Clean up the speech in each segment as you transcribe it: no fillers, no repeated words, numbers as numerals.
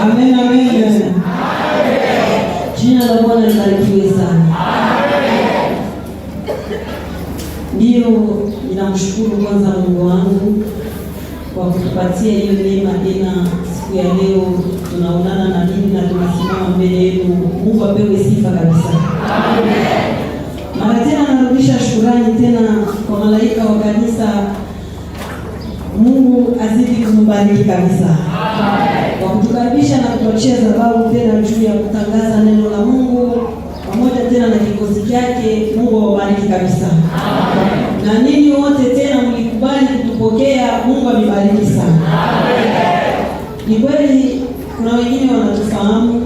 Amen, amen. Jina la Bwana libarikiwe sana. Ndio, ninamshukuru kwanza Mungu wangu kwa kutupatia hiyo neema tena siku ya leo tunaonana na nini na tunasimama mbele yenu. Mungu apewe sifa kabisa. Amen. Mara tena narudisha shukrani tena kwa malaika wa kanisa. Mungu azidi kumbariki kabisa. Amen. Kwa kutukaribisha na kutuachia sababu tena juu ya kutangaza neno la Mungu pamoja tena na kikosi chake. Mungu awabariki kabisa. Amen. Na ninyi wote tena mlikubali kutupokea. Mungu amebariki sana. Amen. Ni kweli kuna wengine wanatufahamu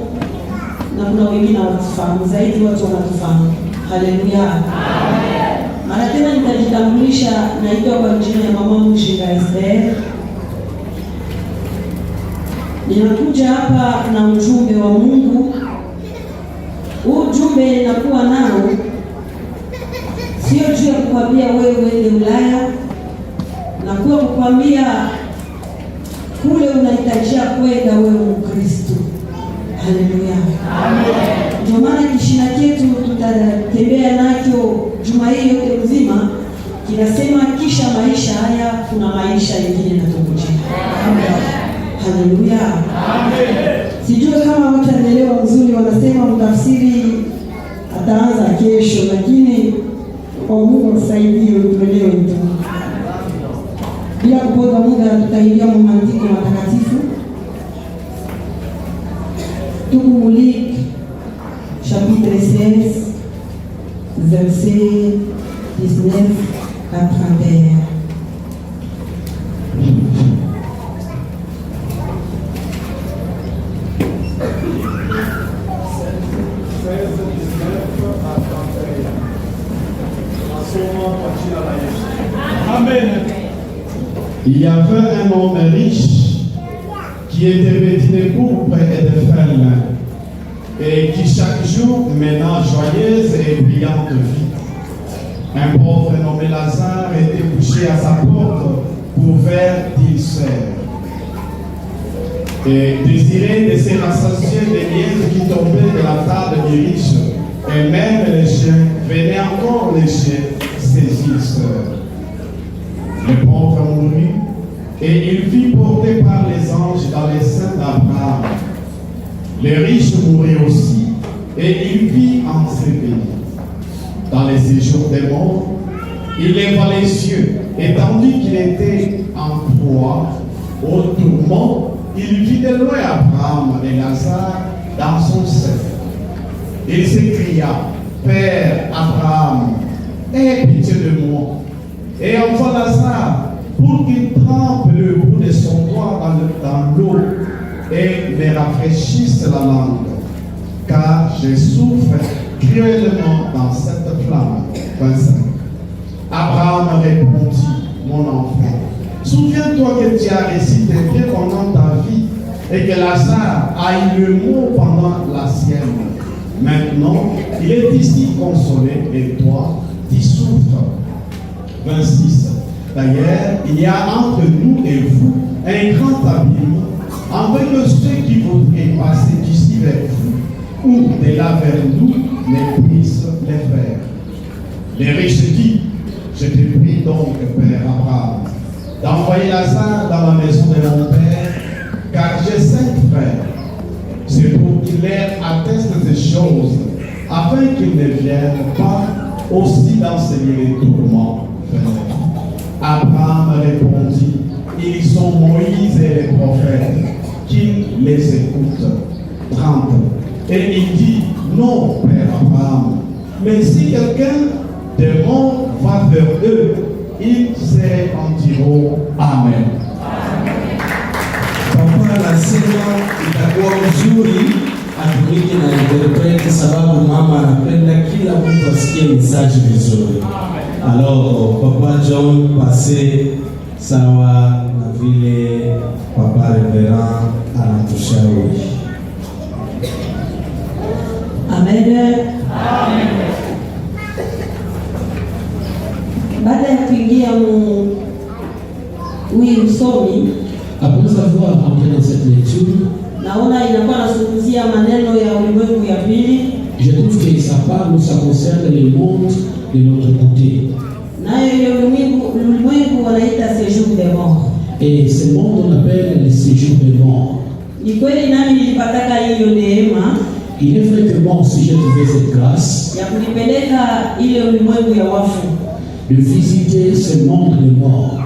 na kuna wengine hawatufahamu, zaidi watu wanatufahamu. Haleluya. Amen. Mara tena nitajitambulisha, naitwa kwa jina ya mama Mshinga Esther. Ninakuja hapa na ujumbe wa Mungu. Ujumbe ninakuwa nao sio juu ya kukwambia wewe uende Ulaya, na kuwa kukwambia kule unahitajia kwenda wewe Mkristo. Haleluya. Amen. Ndio maana kishina chetu tutatembea nacho juma hii yote mzima, kinasema kisha maisha haya kuna maisha mengine yanatokea. Amen. Haleluya. Amen. Sijui kama wataelewa vizuri, wanasema mtafsiri ataanza kesho, lakini kwa Mungu msaidie tuelewe tu. Bila kupoteza muda tutaingia maandiko matakatifu. Tuko Luc chapitre 16 verset 19 à 31. Amen. Il y avait un homme riche qui était petit de pourpre et de ferme, et qui chaque jour mena joyeuse et brillante vie. Un pauvre nommé Lazare était couché à sa porte pour faire d'ulcère, et désiré de se rassasier des miettes qui tombaient de la table du riche, et même les chiens venaient encore lécher ses ulcères. Le pauvre mourut, et il fut porté par les anges dans les seins d'Abraham. Le riche mourut aussi, et il vit enseveli. Dans les séjours des morts, il leva les yeux, et tandis qu'il était en proie au tourment, il vit de loin Abraham et Lazare dans son sein. Il s'écria: Père Abraham, aie pitié de moi, et envoie Lazare pour qu'il trempe le bout de son doigt dans l'eau et me rafraîchisse la langue, car je souffre cruellement dans cette flamme. 25. Abraham répondit: Mon enfant, souviens-toi que tu as récité bien pendant ta vie et que Lazare a eu le mot pendant la sienne. Maintenant, il est ici consolé et toi, tu souffres. 26. D'ailleurs, il y a entre nous et vous un grand abîme, afin que ceux qui voudraient passer d'ici vers vous ou de là vers nous ne puissent les faire. Le riche dit: Je te prie donc, Père Abraham, d'envoyer Lazare dans la maison de mon père, car j'ai 5 frères. C'est pour qu'il leur atteste ces choses, afin qu'ils ne viennent pas aussi dans ces lieux de tourment. Abraham répondit: Ils sont Moïse et les prophètes, qui les écoutent. 30. Et il dit: Non, Père Abraham, mais si quelqu'un des morts va vers eux, ils se repentiront. Amen. Papa anasema itakuwa mzuri atumike na interprete, sababu mama anapenda kila mtu asikie message vizuri. Alors Papa John passe sawa na vile Papa Reverend anatushauri. Amen. Amen. Baada ya kuingia huyu usomi, Après avoir entré dans cette lecture, naona inakuwa nazungumzia maneno ya ulimwengu ya pili. je trouve que ça parle ou ça concerne le monde de notre côté. Nayo ile ulimwengu wanaita séjour des morts. Et ce monde on appelle le séjour des morts. Ni kweli nami nilipataka hiyo neema. Il est vrai que moi aussi j'ai trouvé cette grâce Ya kunipeleka ile ulimwengu ya wafu. de visiter ce monde des morts.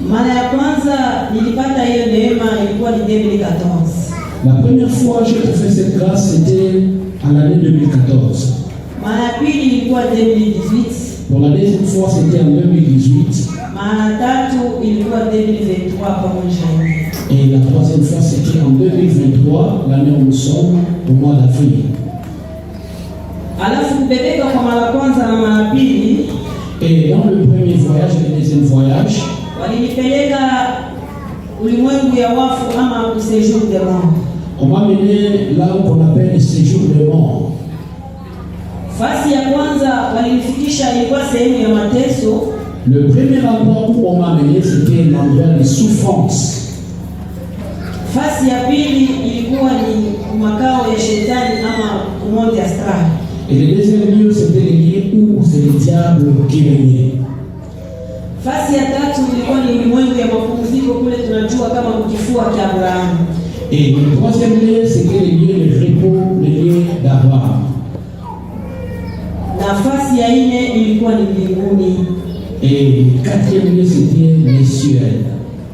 Mara ya kwanza nilipata hiyo neema ilikuwa ni 2014. La première fois que j'ai trouvé cette grâce, c'était à l'année 2014. Mara ya pili ilikuwa 2018. Pour la deuxième fois, c'était en 2018. Mara tatu ilikuwa 2023 pamoja. Et la troisième fois, c'était en 2023, l'année où nous sommes, au mois d'avril. Alafu kubebeka kwa mara kwanza na mara pili. Et dans le premier voyage et le deuxième voyage, walinipeleka ulimwengu ya wafu ama séjour des morts. on m'a mené là où on appelle le séjour des morts. Fasi ya kwanza walinifikisha ilikuwa sehemu ya mateso. Le premier endroit où on m'a mené, c'était l'endroit de souffrance. Fasi ya pili ilikuwa ni makao ya shetani ama monde astral. Et le deuxième lieu, c'était le lieu où c'est le diable qui régnait. Fasi ya tatu ilikuwa ni ulimwengu ya mapumziko kule tunajua kama kifua cha Abrahamu. Et le troisième lieu, c'était le lieu de repos, le lieu d'Abraham. Nafasi ya nne ilikuwa ni mbinguni. Et le quatrième lieu, c'était les cieux.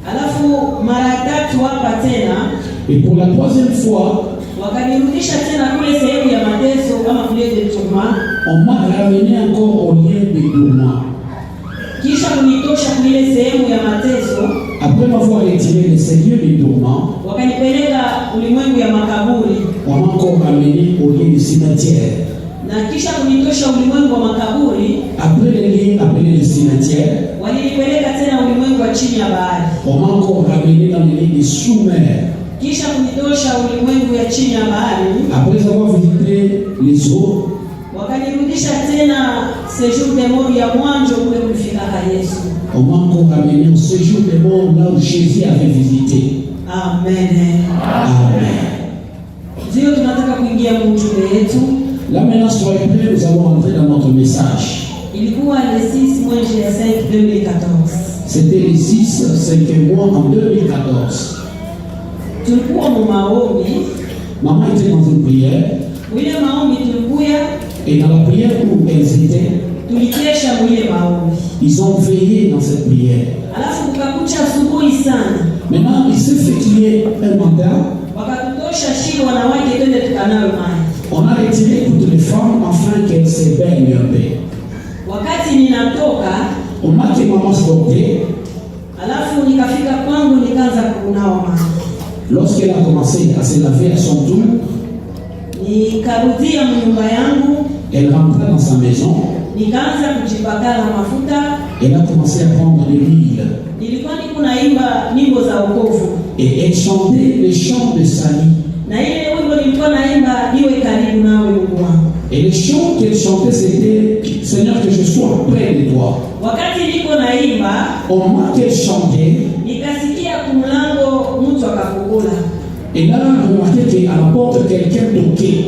Alafu mara tatu hapa tena. Et pour la troisième fois, wakanirudisha tena kule sehemu ya mateso kama vile de tourment. On m'a ramené encore au lieu de tourment. Kisha kunitosha kule sehemu ya mateso. Après m'avoir retiré de ces lieux de tourment, wakanipeleka ulimwengu ya makaburi. On m'a encore ramené au lieu du cimetière. Na kisha kunitosha ulimwengu wa makaburi. Après le lieu appelé le cimetière, walinipeleka tena ulimwengu wa chini ya bahari. On m'a encore ramené dans le lieu de sous-mer. Kisha kunitosha ulimwengu ya chini ya bahari. Après avoir visité les eaux, wakanirudisha tena séjour des morts ya mwanzo kule kulifika Yesu. On m'a encore ramené au séjour des morts là où Jésus avait visité. Amen. Amen. Ndio tunataka kuingia mjumbe yetu. Là maintenant, soyez prêts, nous allons entrer dans notre message. Ilikuwa le 6 mois de 5 2014. C'était le 5 mois en 2014. Tulikuwa mu maombi. Maman était dans une prière. Ile maombi tulikuya. Et dans la prière où elles étaient, tulikesha ile maombi. Ils ont veillé dans cette prière. Alafu kukakucha asubuhi sana. Maintenant, il s'est fait qu'il y ait un mandat. Wakatutosha shii wanawake twende tukanawe maji. On a retiré toutes les femmes afin qu'elles se baignent un peu. Wakati ninatoka, on m'a dit maman sortait. Alafu nikafika kwangu nikaanza kunawa maji. Lorsqu'elle a commencé à se laver à son tour, nikarudia nyumba yangu. Elle rentra dans sa maison. Nikaanza kujipakala mafuta. Elle a commencé à prendre de l'huile. Nilikuwa niko naimba nyimbo za wokovu. Et elle chantait les chants de salut. Na ile wimbo nilikuwa naimba niwe karibu nawe Mungu wangu. Et les chants qu'elle chantait c'était Seigneur que je sois près de toi. Wakati niko naimba, au moment qu'elle chantait, nikasikia kumlango mtu akafungula. Et là, on remarquait qu'à la porte quelqu'un toquait.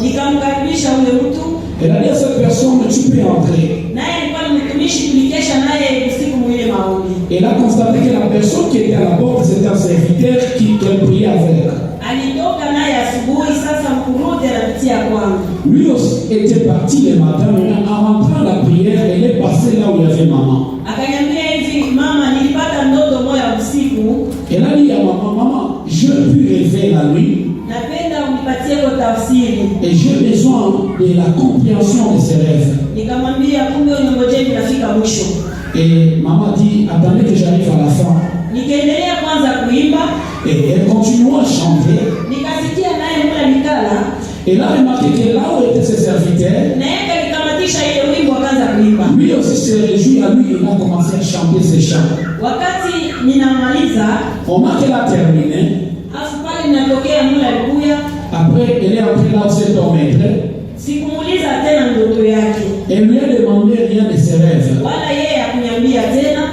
Nikamkaribisha ule mtu. Elle a dit à cette personne, tu peux entrer. Naye alikuwa ni mtumishi tulikesha naye usiku mwile maombi. Elle a constaté que la personne qui était à la porte c'était un serviteur qu'elle priait avec. Alitoka naye asubuhi sasa mkurudi anapitia kwangu. Lui aussi était parti le matin, mais en rentrant la prière, elle est passée là où il y avait maman. Akaniambia hivi, mama nilipata ndoto moja usiku. Elle a dit à maman, je puis rêver la nuit. Napenda unipatie kwa tafsiri. Et j'ai besoin de la compréhension de ces rêves. Nikamwambia kumbe unangojea nafika mwisho. Et maman dit, attendez que j'arrive à la fin. Nikaendelea kwanza kuimba. Et elle continue à chanter. Nikasikia naye mula nikala. Et là, remarquez que là où étaient ses serviteurs, lui aussi se réjouit à lui, il a commencé à chanter ses chants. Au moment qu'elle a terminé, après elle est entrée là où c'est ton maître. Elle lui a demandé rien de ses rêves.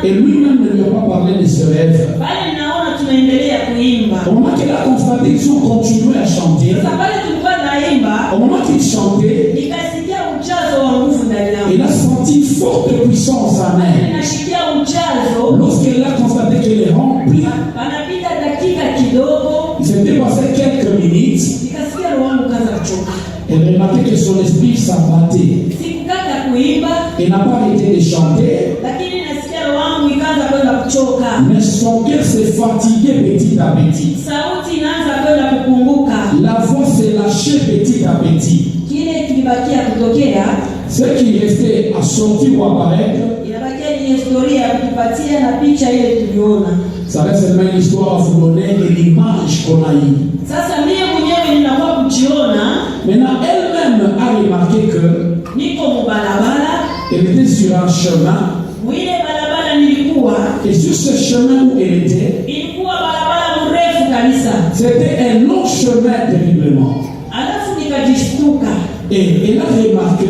Et lui-même ne lui a pas parlé de ce rêve. bali naona tunaendelea kuimba. Au moment qu'il a constaté qu'ils ont continué à chanter, Sasa pale tulikuwa naimba, au moment qu'il chantait, nikasikia ujazo wa nguvu ndani yangu. il a senti une forte puissance en elle. Nashikia ujazo. Lorsqu'elle a constaté qu'elle est remplie, Panapita dakika kidogo, il s'était passé quelques minutes, nikasikia roho yangu kaanza kuchoka. elle remarquait que son esprit s'abattait. Sikukata kuimba, Elle n'a pas arrêté de chanter, lakini nasikia roho yangu ikaanza kwenda kuchoka. mais son cœur s'est fatigué petit à petit. Sauti inaanza kwenda kupunguka. La voix s'est lâchée petit à petit. Kile kilibakia kutokea, Ce qui restait à sortir ou apparaître, inabakia ni historia ya kutupatia na picha ile tuliona. ça reste seulement une histoire à vous donner et l'image qu'on a eue. Sasa mimi mwenyewe ninakuwa kujiona, Maintenant, elle-même a remarqué que niko mubalabala, elle était sur un chemin, mwile balabala nilikuwa, et sur ce chemin où elle était, ilikuwa balabala mrefu kabisa. c'était un long chemin terriblement. Alafu nikajishtuka, Et elle a remarqué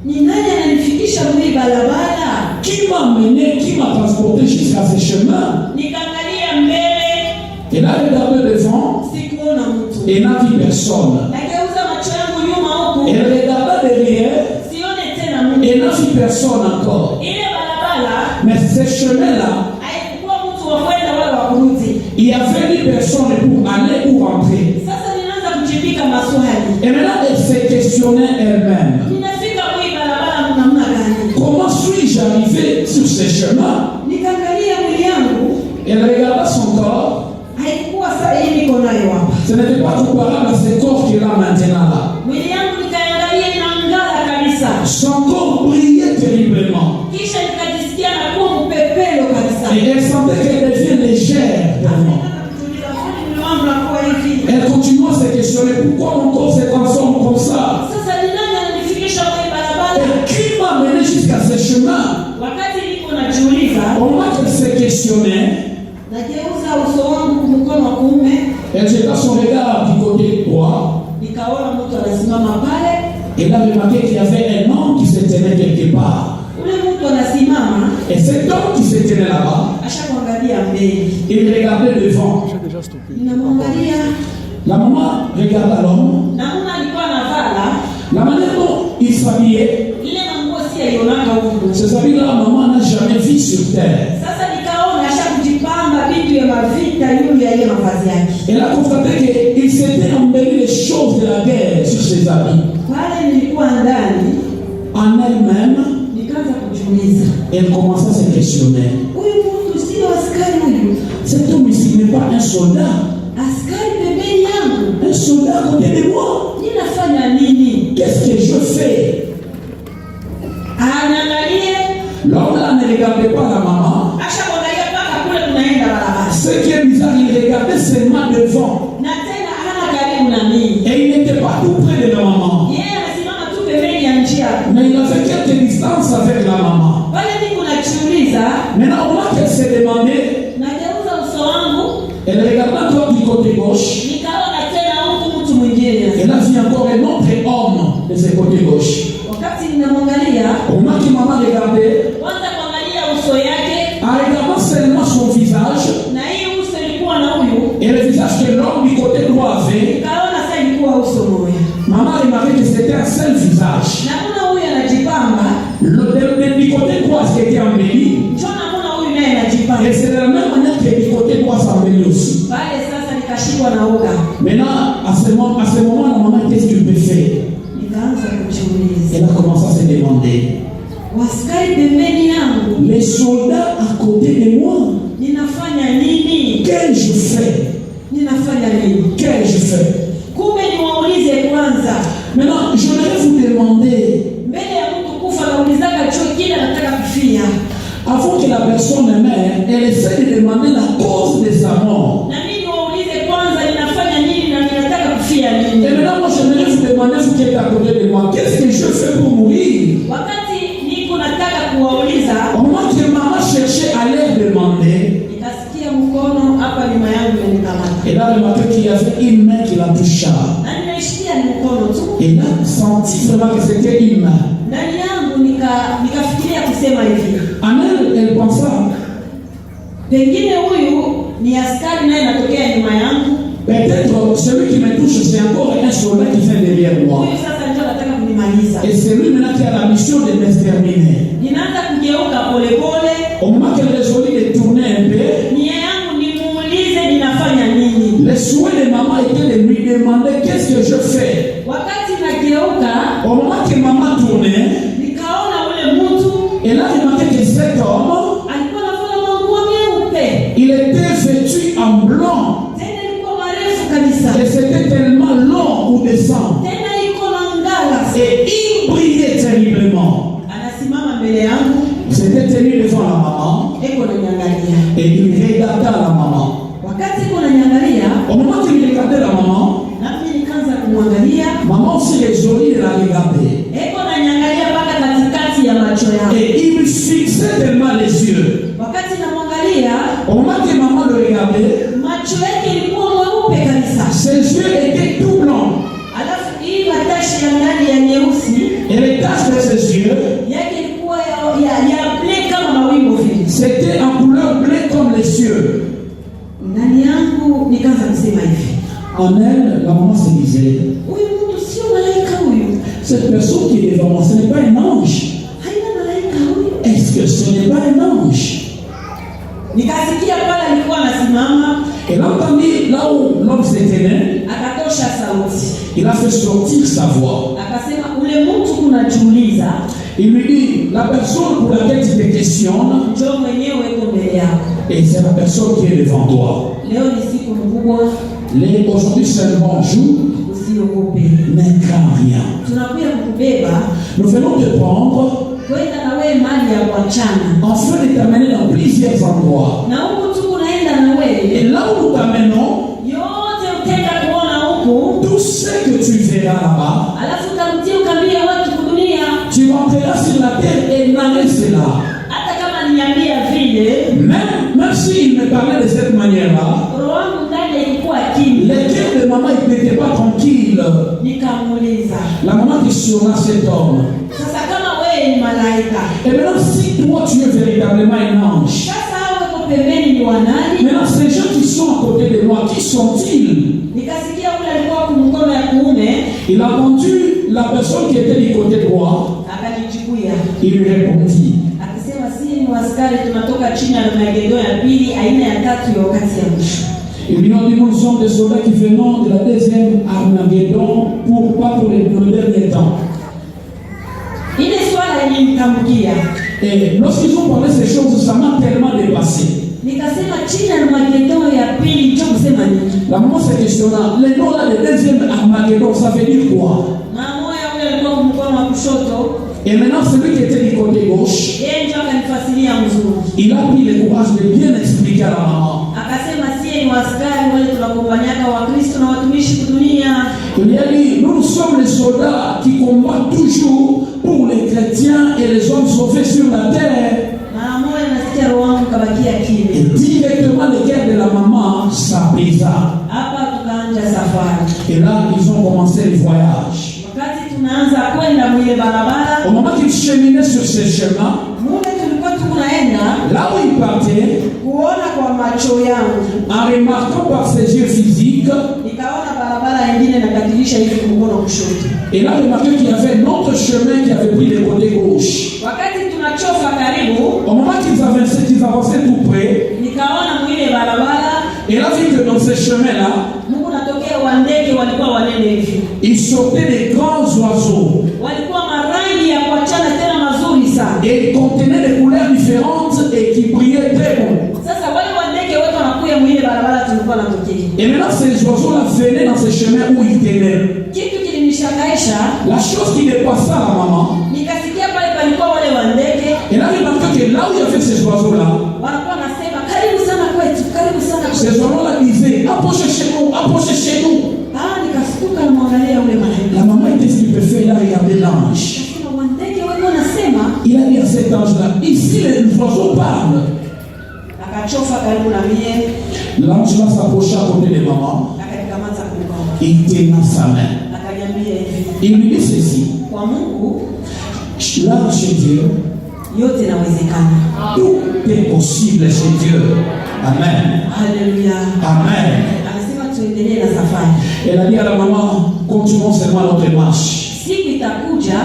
ni nani ananifikisha mwili balabala? qui m'a mené, qui m'a transporté jusqu'à ce chemin. Nikaangalia mbele, Elle a regardé devant sikuona mtu. et n'a vu personne. Nageuza macho yangu nyuma huku, Elle regarda derrière sione tena mtu. et n'a vu personne encore. Ile balabala Mais ce chemin-là, haikuwa mtu wa kwenda wala wa kurudi. il y avait ni personne pour aller ou rentrer. Sasa ninaanza kujibika maswali. Et maintenant, elle s'est questionnée elle-même. Ninafika mwili balabala namna gani? Comment suis-je arrivé sur ce chemin? Nikaangalia mwili yangu, Elle regarda son corps. haikuwa saa hii niko nayo hapa. Ce n'était pas comparable à ce corps qu'elle a maintenant là. Mwili yangu nikaangalia inaangala kabisa. Son corps brillait terriblement. Kisha nikajisikia nakuwa mpepelo kabisa. Et elle sentait qu'elle devient légère. Vraiment. Elle continue à se questionner pourquoi mon corps se transforme comme ça. Sasa ni nani ananifikisha kwa barabara? Et qui m'a mené jusqu'à ce chemin? Wakati niko najiuliza, Au moment qu'elle se questionnait, nageuza uso wangu mkono wa kuume, elle jeta son regard du côté droit. nikaona mtu anasimama pale. Elle a remarqué qu'il y avait un homme qui se tenait quelque part. Ule mtu anasimama, Et cet homme qui se tenait là-bas, ashakuangalia mbele. il regardait devant. Ninamwangalia La maman regarda l'homme. namna alikuwa anavala, La manière dont il s'habillait, ile nguo si alionaka huko. ces habits-là, maman n'a jamais vu sur terre. Sasa nikaona ashakujipamba vitu ya mavita yule ya ile mavazi yake. Elle a constaté qu'il s'était embelli les choses de la guerre sur ses habits. Pale nilikuwa ndani, En elle-même, nikaanza kujiuliza, elle commença à se questionner. huyu mtu sio askari huyu? Cet homme ici n'est pas un soldat. Askari pembeni yangu, Un soldat à côté de moi. ninafanya nini? Qu'est-ce que je fais? Anaangalie, L'homme là ne regardait pas la maman. ashakuangalia mpaka kule tunaenda barabara. Ce qui est bizarre, il regardait seulement devant. Na tena hana karibu na mimi. Et il n'était pas tout près de la maman. Yeye anasimama tu pembeni ya njia. Mais il avait quelques distances avec la maman. Pale niko najiuliza, Maintenant, au moment qu'elle s'est demandé, nageuza uso wangu, elle regarda encore du côté gauche. nikaona tena huku mtu mwingine. Elle a vu encore un autre homme de ce côté gauche. Wakati ninamwangalia, Au moment que maman regardait, kwanza kuangalia uso yake, en regardant seulement son visage, na hii uso ilikuwa na huyu, et le visage que l'homme du côté droit avait, nikaona sasa ilikuwa uso moja. maman remarquait que c'était un seul visage. Naona huyu anajipamba, Du côté droit, c'était embelli. njoo naona huyu naye anajipamba. Et c'est de la même manière que du côté droit s'embellit aussi. Pale sasa nikashikwa na uga. Maintenant, à ce moment, la maman, qu'est-ce qu'il peut faire? Nikaanza kujiuliza, Elle a commencé à se demander. waskari pembeni yangu, Les soldats à côté de moi, ninafanya nini? qu'ai-je fait? Ninafanya nini? Qu'ai-je fait? Kumbe niwaulize kwanza, Maintenant, je voudrais vous demander, mbele ya mtu kufa naulizaka cho kile anataka kufia. avant que la personne meure, elle essaie de demander la cause de sa mort. Na mimi niwaulize kwanza ninafanya nini na ninataka kufia nini? Et maintenant, moi, j'aimerais vous demander, vous qui êtes à côté de moi, qu'est-ce que je fais pour mourir? Wakati niko nataka kuwauliza, Au moment que maman cherchait à leur demander, nikasikia mkono hapa nyuma yangu umenikamata. elle a remarqué qu'il y avait une main qui la toucha. Na ninaishikia ni mkono tu. Elle a senti vraiment que c'était une main. Ndani yangu nikafikiria kusema hivi. En elle, elle pensa Pengine huyu ni askari naye anatokea nyuma yangu. Peut-être celui qui me touche, c'est encore un soldat qui vient derrière moi. Huyu sasa ndio anataka kunimaliza. Et c'est lui maintenant qui a la mission de m'exterminer. Ninaanza kugeuka polepole. Au moment qu'elle résolut de tourner un peu, Nia yangu nimuulize ninafanya nini. le souhait de maman était de lui demander qu'est-ce que je fais. Wakati nageuka, Au moment que maman tournait, nikaona ule mtu elle a remarqué que cet homme, alikuwa anafanya manguo meupe. il était vêtu en blanc. Tena ilikuwa marefu kabisa. Et c'était tellement long ou descend. Tena iko na ngala. Et il brillait terriblement. Anasimama mbele yangu. C'était tenu devant la maman. Eko na niangalia. Et il regardait la maman. Wakati iko na niangalia, Au moment qu'il regardait la maman, nami nikaanza kumwangalia. maman aussi résolut de la regarder. Eko na niangalia mpaka katikati ya macho yangu. Et il me fixait tellement les yeux. Wakati namwangalia, Au moment que maman le regardait, macho yake ilikuwa mweupe kabisa. ses yeux étaient tout blancs. Alafu hii matashi ya ndani ya nyeusi Et les taches de ses yeux, yake ilikuwa ya bleu kama mawingu vile. c'était en couleur bleue comme les cieux. Ndani yangu nikaanza kusema hivi, En elle, la maman se disait, huyu mtu sio malaika huyu. cette personne qui est devant moi, ce n'est pas un ange. Haina malaika huyu. Est-ce que ce n'est pas un ange? Nikasikia pale alikuwa anasimama, Elle a entendu là où l'homme se tenait, akatosha sauti. il a fait sortir sa voix. Akasema, ule mtu unajiuliza, Il lui dit, la personne pour laquelle tu te questionnes, njoo mwenyewe uko mbele yako. et c'est la personne qui est devant toi. Leo ni siku mkubwa, Aujourd'hui, c'est un bon jour, usiogope. ne crains rien. Tunakuja kukubeba Nous venons te prendre kwenda na wewe mali ya kuachana. afin de t'amener dans plusieurs endroits. Na huku tu kunaenda na Et wewe, là où nous t'amenons, yote utenda kuona huku, tout ce que tu verras là-bas, alafu utamtia ukambia watu kudunia. tu entreras sur la terre et n'arrêtes là. Hata kama niambia vile, Même s'il me parlait de cette manière-là, roho wangu ndani ilikuwa kimya. le cœur de maman n'était pas tranquille. Nikamuuliza, La maman questionna cet homme. sasa kama wewe ni malaika, Et maintenant, si toi tu es véritablement un ange, sasa hao wako pembeni ni wanani? maintenant ces gens qui sont à côté de moi, qui sont-ils? Nikasikia ule alikuwa kumkono ya kuume, Il a entendu la personne qui était du côté droit. akanichukua Il lui répondit. akisema, si ni waskari, tunatoka chini ya Armageddon ya pili, aina ya tatu ya wakati ya mwisho. Et lui ont dit, nous sommes des soldats qui venons de la deuxième Armageddon pas pour le dernier temps. Ile swala ilinitamkia, Et lorsqu'ils ont parlé ces choses, ça m'a tellement dépassé. nikasema chini ya Armageddon ya pili ndio kusema nini? La maman se questionna, le nom là, le deuxième Armageddon, ça veut dire quoi? Mama moja ule alikuwa kumkono wa kushoto, Et maintenant, celui qui était du côté gauche, yeye ndio akanifasiria mzuri. il a pris le courage de bien expliquer à la maman. Akasema sie ni waskari wale tunakombanyaka Wakristo na watumishi kudunia. Il lui a dit, nous sommes les soldats qui combattent toujours pour les chrétiens et les hommes sauvés sur la terre. Mara moja nasikia roho wangu kabakia Et kimya. directement, le cœur de la maman s'apaisa. Hapa tukaanja safari. Et là, ils ont commencé le voyage. Wakati tunaanza kwenda mwile barabara, Au moment qu'ils cheminaient sur ces chemins, mule tulikuwa tukunaenda là où ils partaient, kuona kwa macho yangu, en remarquant par ses yeux physiques, nikaona barabara ingine nakatilisha hivi kumkono kushoto. il a remarqué qu'il y avait un autre chemin qui avait pris le côté gauche. Wakati tunachofa karibu, Au moment qu'ils avançaient tout près, nikaona mwile barabara il a vu que dans ces chemins-là, Mungu natokea wa ndege walikuwa wanene hivi. ils sortaient des grands oiseaux. Walikuwa marangi ya kuachana tena mazuri sana. Et ils contenaient des couleurs différentes et qui brillaient très bon. Sasa wale wa ndege wote wanakuya mwile barabara tulikuwa natokea. Et maintenant, ces oiseaux-là venaient dans ces chemins où ils tenaient. Kitu kilinishangaisha, La chose qui dépassa la maman, nikasikia pale palikuwa wale wa ndege elle a remarqué que là où il y avait ces oiseaux-là, wanakuwa nasema karibu sana kwetu, karibu sana ces kwetu. oiseaux-là disaient, approchez chez nous, approchez chez nous. Ah, nikashtuka na mwangalia yule malaika. La maman était stupéfaite, elle a regardé l'ange. Nasema wa ndege wako nasema, Il a dit à cet ange-là, ici les oiseaux parlent. akachofa karibu na mie, L'ange-là s'approcha à côté de maman, akanikamata mkono. il tenait sa main. Akaniambia hivi, Il lui dit ceci, kwa Mungu là chez Dieu, yote inawezekana. tout est possible chez Dieu. Amen. Haleluya. Amen. Anasema tuendelee na safari. Elle a dit à la maman, continuons seulement notre marche. Siku itakuja,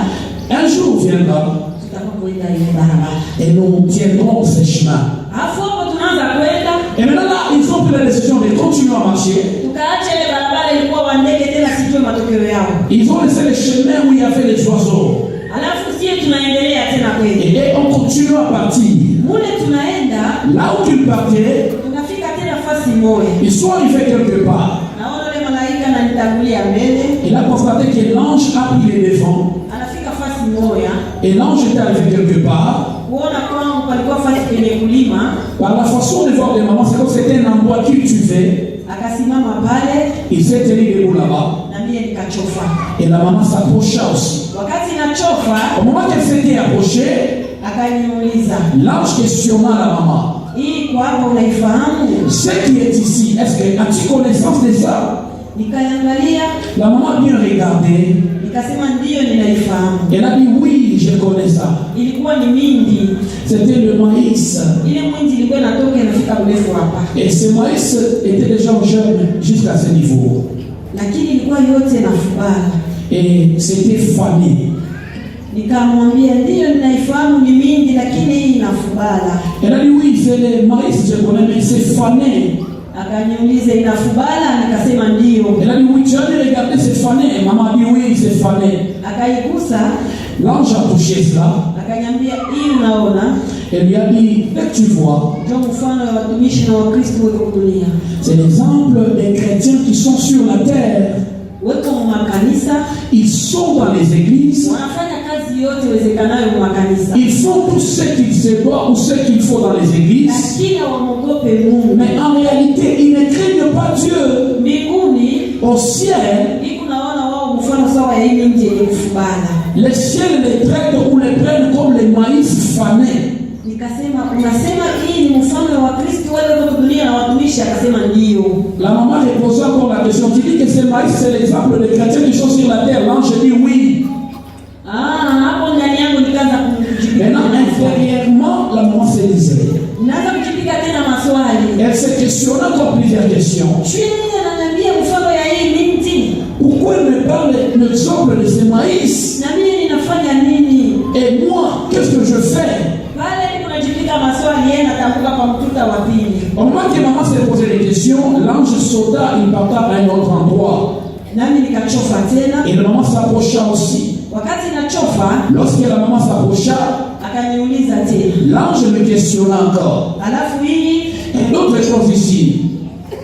Un jour viendra tutakwenda ile barabara. et nous tiendrons ce chemin. Alafu hapo tunaanza kwenda, Et maintenant là, ils ont pris la décision de continuer à marcher. tukaacha ile barabara ilikuwa wa ndege tena sijui matokeo yao. Ils ont laissé le chemin où il y avait les oiseaux. Alafu sisi tunaendelea tena kwenda. Et on continue à partir. Mule tunaenda, Là où ils partaient, tunafika tena fasi moja. ils sont arrivés quelque part. Naona yule malaika ananitangulia mbele, Il a constaté que l'ange a pris les devants. anafika fasi moja. Et l'ange était arrivé quelque part. Kuona kwangu palikuwa fasi penye kulima, Par la façon de voir des mamans, c'est comme c'était un endroit cultivé. akasimama pale Il s'est tenu debout là-bas. na mimi nikachofa. Et la maman s'approcha aussi. Wakati nachofa, Au moment qu'elle s'était approchée, akaniuliza, l'ange questionna la maman. hii kwa hapa unaifahamu? Ce qui est ici, est-ce que as-tu connaissance de ça? Nikaiangalia, La maman a bien regardé. nikasema ndiyo ninaifahamu. Elle a dit oui, je connais ça. Ilikuwa ni mindi, C'était le maïs. ile mwindi ilikuwa inatoka inafika urefu hapa, Et ce maïs était déjà jeune jusqu'à ce niveau. lakini ilikuwa yote na fubara. Et c'était fané. Nikamwambia ndiyo ninaifahamu ni mindi, lakini hii ina fubara. Elle a dit oui, c'est le maïs, je connais, mais c'est fané. Akaniuliza ina fubara, nikasema ndiyo. Elle a dit oui, tu as dû regarder, c'est fané. Maman a dit oui, c'est fané. Akaigusa, L'ange a touché cela. akaniambia hii unaona, Elle lui a dit, dès que tu vois, ndio mfano wa watumishi na Wakristo wako dunia. c'est l'exemple des chrétiens qui sont sur la terre. Weko makanisa, Ils sont dans les églises. wanafanya kazi yote wezekanayo kwa makanisa, Ils font tout ce qu'il se doit ou ce qu'il faut dans les églises. lakini hawamwogope Mungu. Mais en réalité, ils ne craignent pas Dieu. Mbinguni Au ciel, iko naona wao mfano sawa ya ile mti yenye kufubana. le ciel les traite ou les prennent comme les maïs fanés. Nikasema unasema hii ni mfano wa Wakristo wale wako dunia na watumishi? Akasema ndio. La maman reposa encore la question. Tu dis que ce maïs, c'est l'exemple des chrétiens qui sont sur la terre. L'ange dit oui. Hapo ndani yangu nikaanza kujipiga. Maintenant, intérieurement, la maman se disait. Naanza kujipiga tena maswali. Elle se questionnait encore plusieurs questions. Shui nini ananiambia mfano ya hii miti? Pourquoi il me parle l'exemple de ce maïs? Na mimi ninafanya nini? Et moi, qu'est-ce que je fais? Pale niko najipiga maswali, yeye anatambuka kwa mtuta wa pili. Au moment que maman s'est posé des questions, l'ange sauta, il parta à un autre endroit. Nami nikachofa tena. Et la maman s'approcha aussi. Wakati nachofa, Lorsque la maman s'approcha, akaniuliza tena. l'ange me questionna encore. Alafu hii Et d'autres choses ici.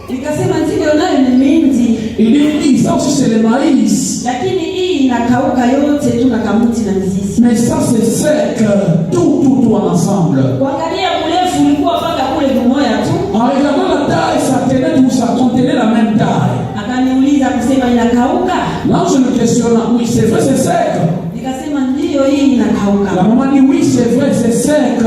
nikasema ndio nayo ni mindi, Il dit oui, ça aussi c'est le maïs. lakini hii inakauka yote tu na kamuti na mizizi. Mais ça c'est sec, tout en ensemble. Kuangalia urefu ulikuwa mpaka kule kumoya tu. En regardant la taille, ça tenait tout, ça contenait la même taille. Akaniuliza kusema inakauka? L'ange me questionna, oui c'est vrai c'est sec. Nikasema ndio hii inakauka. La maman dit oui c'est vrai c'est sec.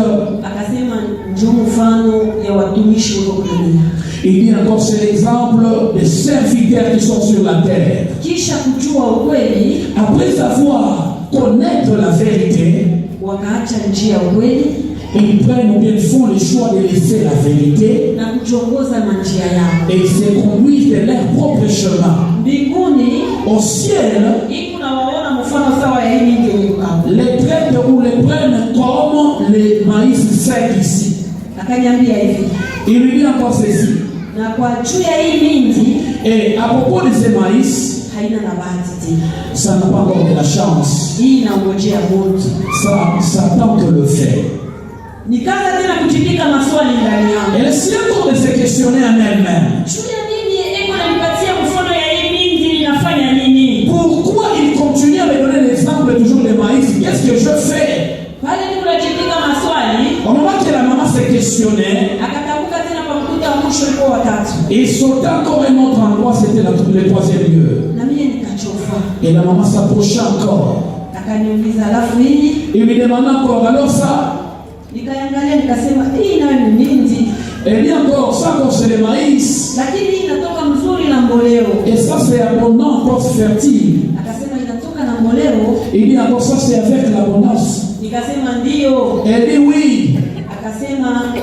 Akasema njoo mfano ya watumishi wa dunia. Il dit encore c'est l'exemple des serviteurs qui sont sur la terre. Kisha kujua ukweli, Après avoir connaître la vérité, wakaacha njia ya ukweli ils prennent ou bien ils font le choix de laisser la vérité na kuchongoza na njia yao. et ils se conduisent de leur propre chemin. Mbinguni Au ciel, iko na waona mfano sawa ya hii miti yenye kukauka. les traitent ou les prennent comme les maïs secs ici. Akaniambia hivi, Il lui dit encore ceci. na kwa juu ya hii mindi Et à propos de ces maïs, haina na bahati tena. ça n'a pas encore de la chance. Hii inangojea moto. Ça attend que le fait. Nikaanza tena kujipika maswali ndani yangu. Elle s'y attend de se questionner en elle-même. Juu ya nini eko nanipatia mfano ya hii mindi inafanya nini? Pourquoi il continue à me donner l'exemple toujours de maïs? Qu'est-ce que je fais? Pale niko najipika maswali, Au moment que la maman se questionnait, akatambuka tena kwa mkuta wa mwisho ulikuwa watatu. il sautait encore un autre endroit, c'était le troisième lieu. Na mimi nikachofa. Et la maman s'approcha encore. Akaniuliza alafu hii, Il lui demanda encore, alors ça? nikaangalia nikasema hii nayo ni mindi, Elle dit encore, ça encore c'est le maïs. lakini hii inatoka mzuri na mboleo. Et ça c'est abondant, encore fertile. Akasema inatoka na mboleo. Il dit encore, ça c'est avec l'abondance. Nikasema ndio. Elle dit oui. Akasema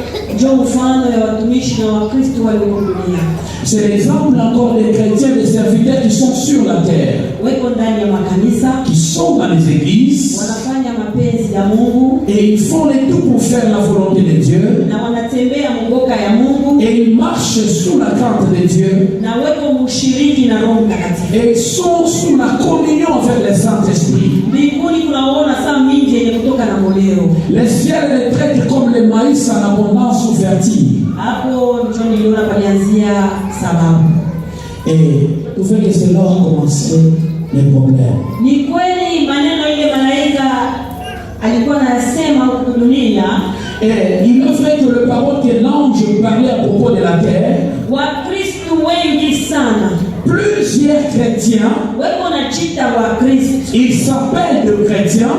Njoo mfano ya watumishi na Wakristo walioko dunia. C'est l'exemple encore des chrétiens, des serviteurs qui sont sur la terre, Weko ndani ya makanisa, qui sont dans les églises, wanafanya mapenzi ya Mungu et ils font le tout pour faire la volonté de Dieu, na wanatembea mboka ya Mungu et ils marchent sous la crainte de Dieu, na weko mushiriki na Roho Mtakatifu. et ils sont sous la communion avec le Saint-Esprit. Mbinguni kunaona saa mingi yenye kutoka na moleo. Les ciels les traitent comme le maïs en abondance ou fertile. Hapo ndio niliona palianzia sababu. Et tout fait que c'est là où commencer les problèmes. Ni kweli maneno ile malaika alikuwa anasema huko dunia, Et il est vrai que le parole que l'ange parlait à propos de la terre, Wakristo wengi sana plusieurs chrétiens, weko na chita Wakristo, ils s'appellent de chrétiens,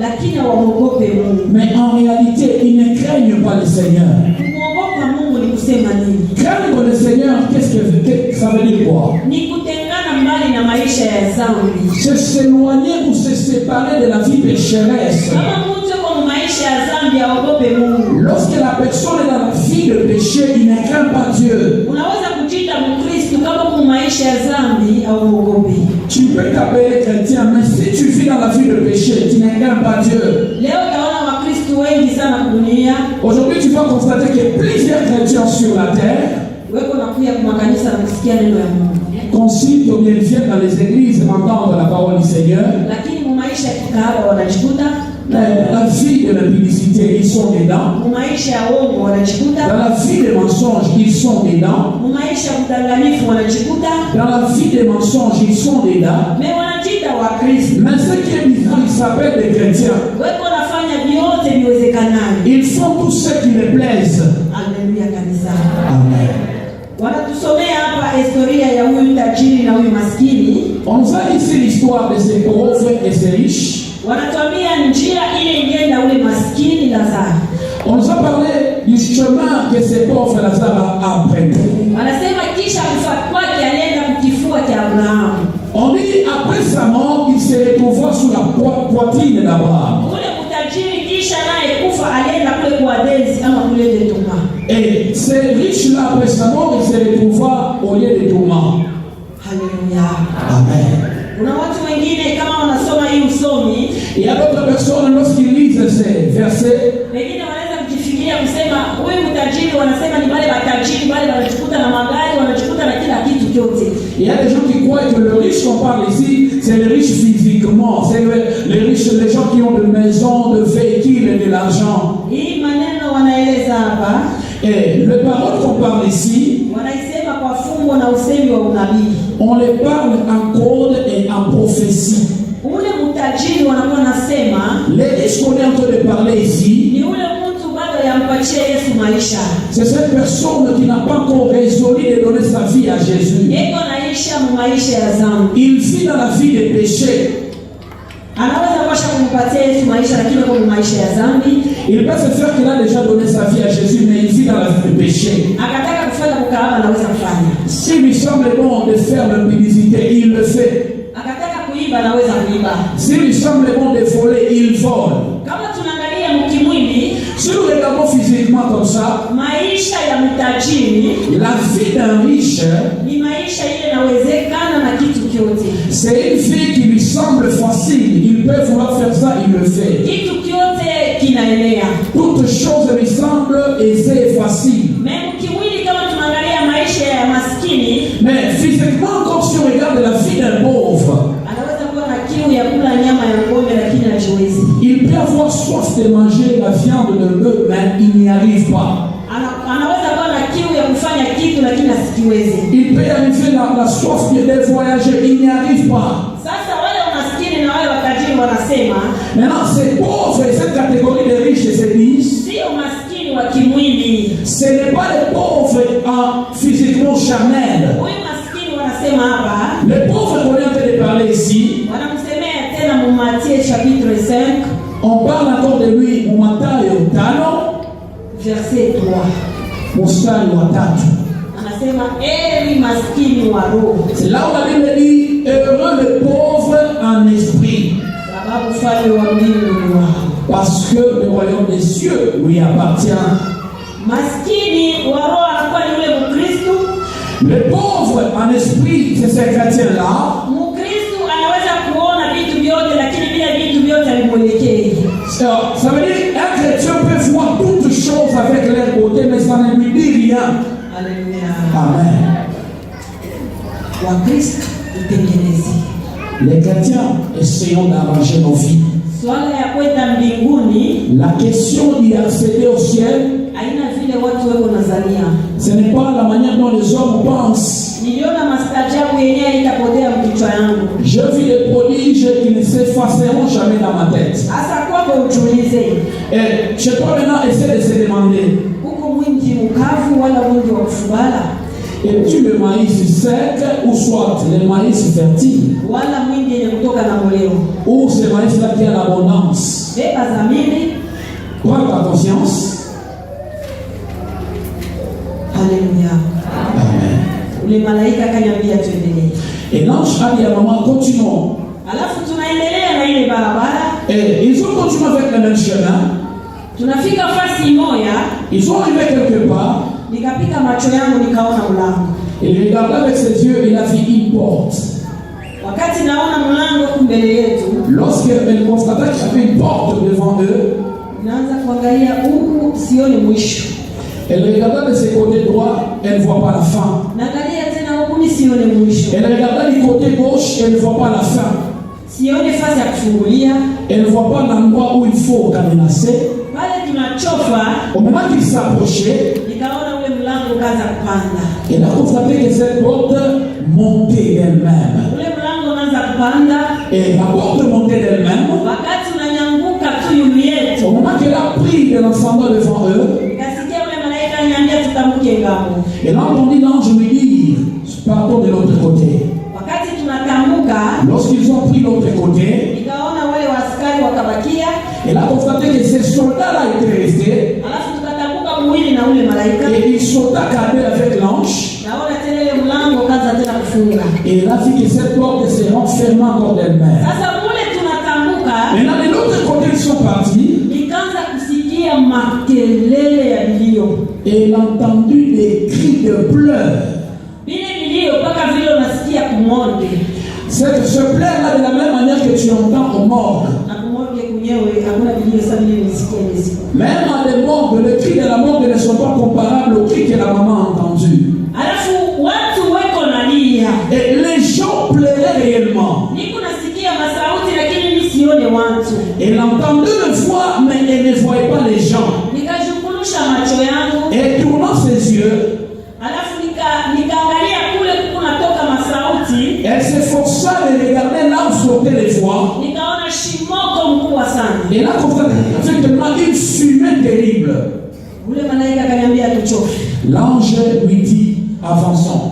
lakini hawaogope Mungu. mais en réalité, ils ne craignent pas le Seigneur. Kuogopa Mungu ni kusema nini? Craindre le Seigneur, qu'est-ce que ça veut dire quoi? Ni kutengana mbali na maisha ya dhambi. C'est s'éloigner ou se séparer de la vie pécheresse. Kama mtu kwa maisha ya dhambi haogope Mungu, Lorsque la personne est dans la vie de péché, il ne craint pas Dieu. unaweza kujita Mkristo kama kwa maisha ya dhambi hauogopi. Tu peux t'appeler chrétien, mais si tu vis dans la vie de péché, tu ne crains pas Dieu. Leo taona Wakristo wengi sana dunia Aujourd'hui, tu vas constater que plusieurs chrétiens sur la terre weko na kuya kwa kanisa na kusikia neno ya Mungu, consultent ou bien viennent dans les églises entendre la parole du Seigneur. lakini mu maisha ya kikahaba wanajikuta, Mais la vie de la publicité, ils sont dedans. mu maisha ya uongo Dans wanajikuta, la vie des mensonges, ils sont dedans. mu maisha ya udanganyifu wanajikuta, Dans la vie des mensonges, ils sont dedans. me wanajita Wakristo. Mais ce qui est bizarre, ils s'appellent des chrétiens. Weko nafanya vyote viwezekanavyo. Ils font tout ce qui les plaise. Haleluya kanisa. Amen. Wanatusomea hapa historia ya huyu tajiri na huyu maskini. On nous a ici l'histoire de ces pauvres et ces riches. Wanatuambia njia ile ingenda ule maskini Lazaro. On nous a parlé du chemin que ces pauvres Lazare a pris. Wanasema kisha kufa kwake alienda kukifua cha Abrahamu. On dit après sa mort, il se retrouva sous la poitrine d'Abraham. Ule mtajiri kisha naye kufa alienda kule kwa Dezi ama kule Detuma. Et ces riches-là, après sa mort, il se retrouva au lieu de tourment. Haleluya. Amen. Kuna watu wengine kama wanasoma hii usomi, Il y a d'autres personnes, lorsqu'ils lisent ces versets, wengine wanaweza kujifikiria kusema huyu mtajiri, wanasema ni wale matajiri wale wanajikuta na magari, wanajikuta na kila kitu chote. il y a des gens qui croient que le riche qu'on parle ici, c'est les riches physiquement, c'est les riches, les gens qui ont de maisons, de véhicules et de l'argent. Hii maneno wanaeleza hapa, Et le parole qu'on parle ici, wanaisema kwa fumbo na usemi wa unabii. on les parle en code et en prophétie. Ule mtajiri wanakuwa nasema Les riches qu'on est en train de parler ici, ni ule mtu bado yampatia Yesu maisha, c'est cette personne qui n'a pas encore résolu de donner sa vie à Jésus. yeko naisha mu maisha ya dhambi. Il vit dans la vie des péchés. Anaweza kwasha kumpatia Yesu maisha, lakini kwa maisha ya dhambi. Il peut se faire qu'il a déjà donné sa vie à Jésus, mais il vit dans la vie des péchés. Akataka kufanya kukahaba, anaweza kufanya. S'il lui semble bon de faire de l'impiété, il le fait. Akataka kuiba, anaweza kuiba. S'il lui semble bon de voler, il vole. Kama tunaangalia mkimwili, Si nous regardons physiquement comme ça, maisha ya mtajiri la vie d'un riche, ni maisha ile inawezekana na kitu kyote. c'est une vie qui lui semble facile. Il peut vouloir faire ça, il le fait. Kitu kyote kinaenea. Toute chose lui semble aisée et facile. Mimi kimwili kama tunaangalia maisha ya maskini, Mais physiquement, comme si on regarde la vie d'un pauvre, anaweza kuwa na kiu ya kula nyama ya ng'ombe lakini hajiwezi. il peut avoir soif de manger la viande de bœuf, mais il n'y arrive pas. Anaweza kuwa na kiu ya kufanya kitu lakini asikiwezi. Il peut arriver la soif de voyager, il n'y arrive pas. Sasa wale maskini na wale watajiri wanasema, Maintenant, ces pauvres et cette catégorie de riches se disent, sio maskini wa kimwili. ce n'est pas les pauvres physiquement charnels. Huyu maskini wanasema hapa, Les pauvres qu'on est en train de parler ici, wanamsemea tena mu Matthieu chapitre 5 on parle encore de lui, Mathayo 5, verset 3. mstari wa 3. Anasema heri maskini wa roho, C'est là où la Bible dit, heureux le pauvre en esprit, sababu ufalme wa mbingu ni wao. parce que le royaume des cieux lui appartient. Maskini wa roho anakuwa ni yule Mkristo. Le pauvre en esprit, c'est ces chrétiens-là. Mkristo anaweza kuona vitu vyote lakini bila vitu vyote havimuelekei. Ça veut dire un chrétien peut voir toutes choses avec leur beauté, mais ça ne lui dit rien. Alléluia. Amen. Wakristo utengenezi. Les chrétiens, essayons d'arranger nos vies. Swala ya kwenda mbinguni, la question d'y accéder au ciel, haina vile watu weko nazania. ce n'est pas la manière dont les hommes pensent. Niliona mastajabu yenyewe itapotea mkichwa yangu. Je vis des prodiges qui ne s'effaceront jamais dans ma tête. Hasa kwako utulize. Et chez toi maintenant, essaie de se demander. Huko mwingi mkavu wala mwingi wa kufubala? Es-tu le maïs sec ou soit le maïs fertile? Wala mwingi yenye kutoka na moleo? Ou ce maïs-là qui a l'abondance? Beba zamiri. Prends ta conscience. Alléluia. Amen. Ule malaika kaniambia tuendelee. Et l'ange a dit à maman, continuons. Alafu tunaendelea na ile barabara. Et ils ont continué avec le même chemin. Tunafika fasi moja. Ils sont arrivés quelque part. Nikapika macho yangu nikaona mlango. Il regardait avec ses yeux, il a vu une porte. Wakati naona mlango mbele yetu, lorsqu'elle constata qu'il y avait une porte devant eux, naanza kuangalia huku sioni mwisho. Elle regardait de ses côtés droits, elle ne voit pas la fin. Naangalia tena huku ni sioni mwisho. Elle regardait du côté gauche, elle ne voit pas la fin. Sioni fasi ya kufungulia. Elle ne voit pas l'endroit où il faut menacer. Pale tunachofa, au moment qu'il s'approchait, nikaona ule mlango kaza kupanda. Elle a constaté que cette porte montait d'elle-même. Ule mlango unaanza kupanda. Et la porte montait d'elle-même. Wakati unanyanguka tu yulu yetu, au moment qu'elle a pris de l'ensemble devant eux, nikasikia ule malaika ananiambia tutamke ngambo. Elle a entendu l'ange lui dire, partons de l'autre côté. Wakati tunatamka, lorsqu'ils ont pris l'autre côté, nikaona wale askari wakabakia. Elle a constaté que ces soldats-là étaient restés. Alafu tukatamka mwili na ule malaika. Et ils sont accabés avec l'ange. Naona tena ile mlango kaza tena kufunga. Et elle a vu que cette porte se renfermait encore d'elle-même. Sasa mule tunatamka. Maintenant de l'autre côté ils sont partis. Nikaanza kusikia makelele ya vilio. Et elle a entendu des cris de pleurs. Vile vilio mpaka vile unasikia kumonde. Se plaire là de la même manière que tu entends au morgue. Même à des morgues, le cri de la morgue ne sont pas comparables au cri que la maman a entendu. Et les gens pleuraient réellement. Elle entendait le voix, mais elle ne voyait pas les gens. Et tournant ses yeux, elle s'efforça de regarder là où sortaient les voix. Et là, effectivement, une fumée terrible. L'ange lui dit, avançons.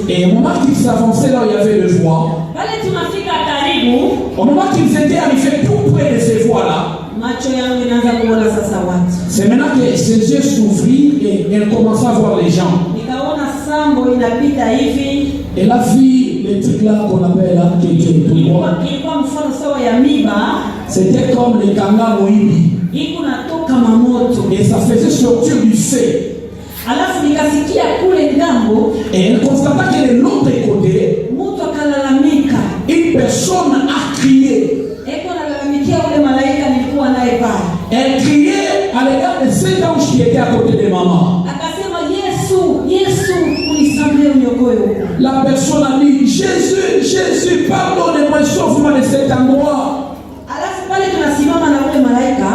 Et au moment qu'ils s'avançaient là où il y avait le voix, au moment qu'ils étaient arrivés tout près de ces voix-là, c'est maintenant que ses yeux s'ouvrirent et elle commença à voir les gens. Elle a vu les trucs là qu'on appelle là, c'était comme les kanga moibi. Et ça faisait sortir du feu. Et elle constata que de l'autre côté, une personne a crié. Elle criait à l'égard de cet ange qui était à côté de maman. La personne a dit, Jésus, Jésus, pardonne-moi, sauve-moi de cet endroit.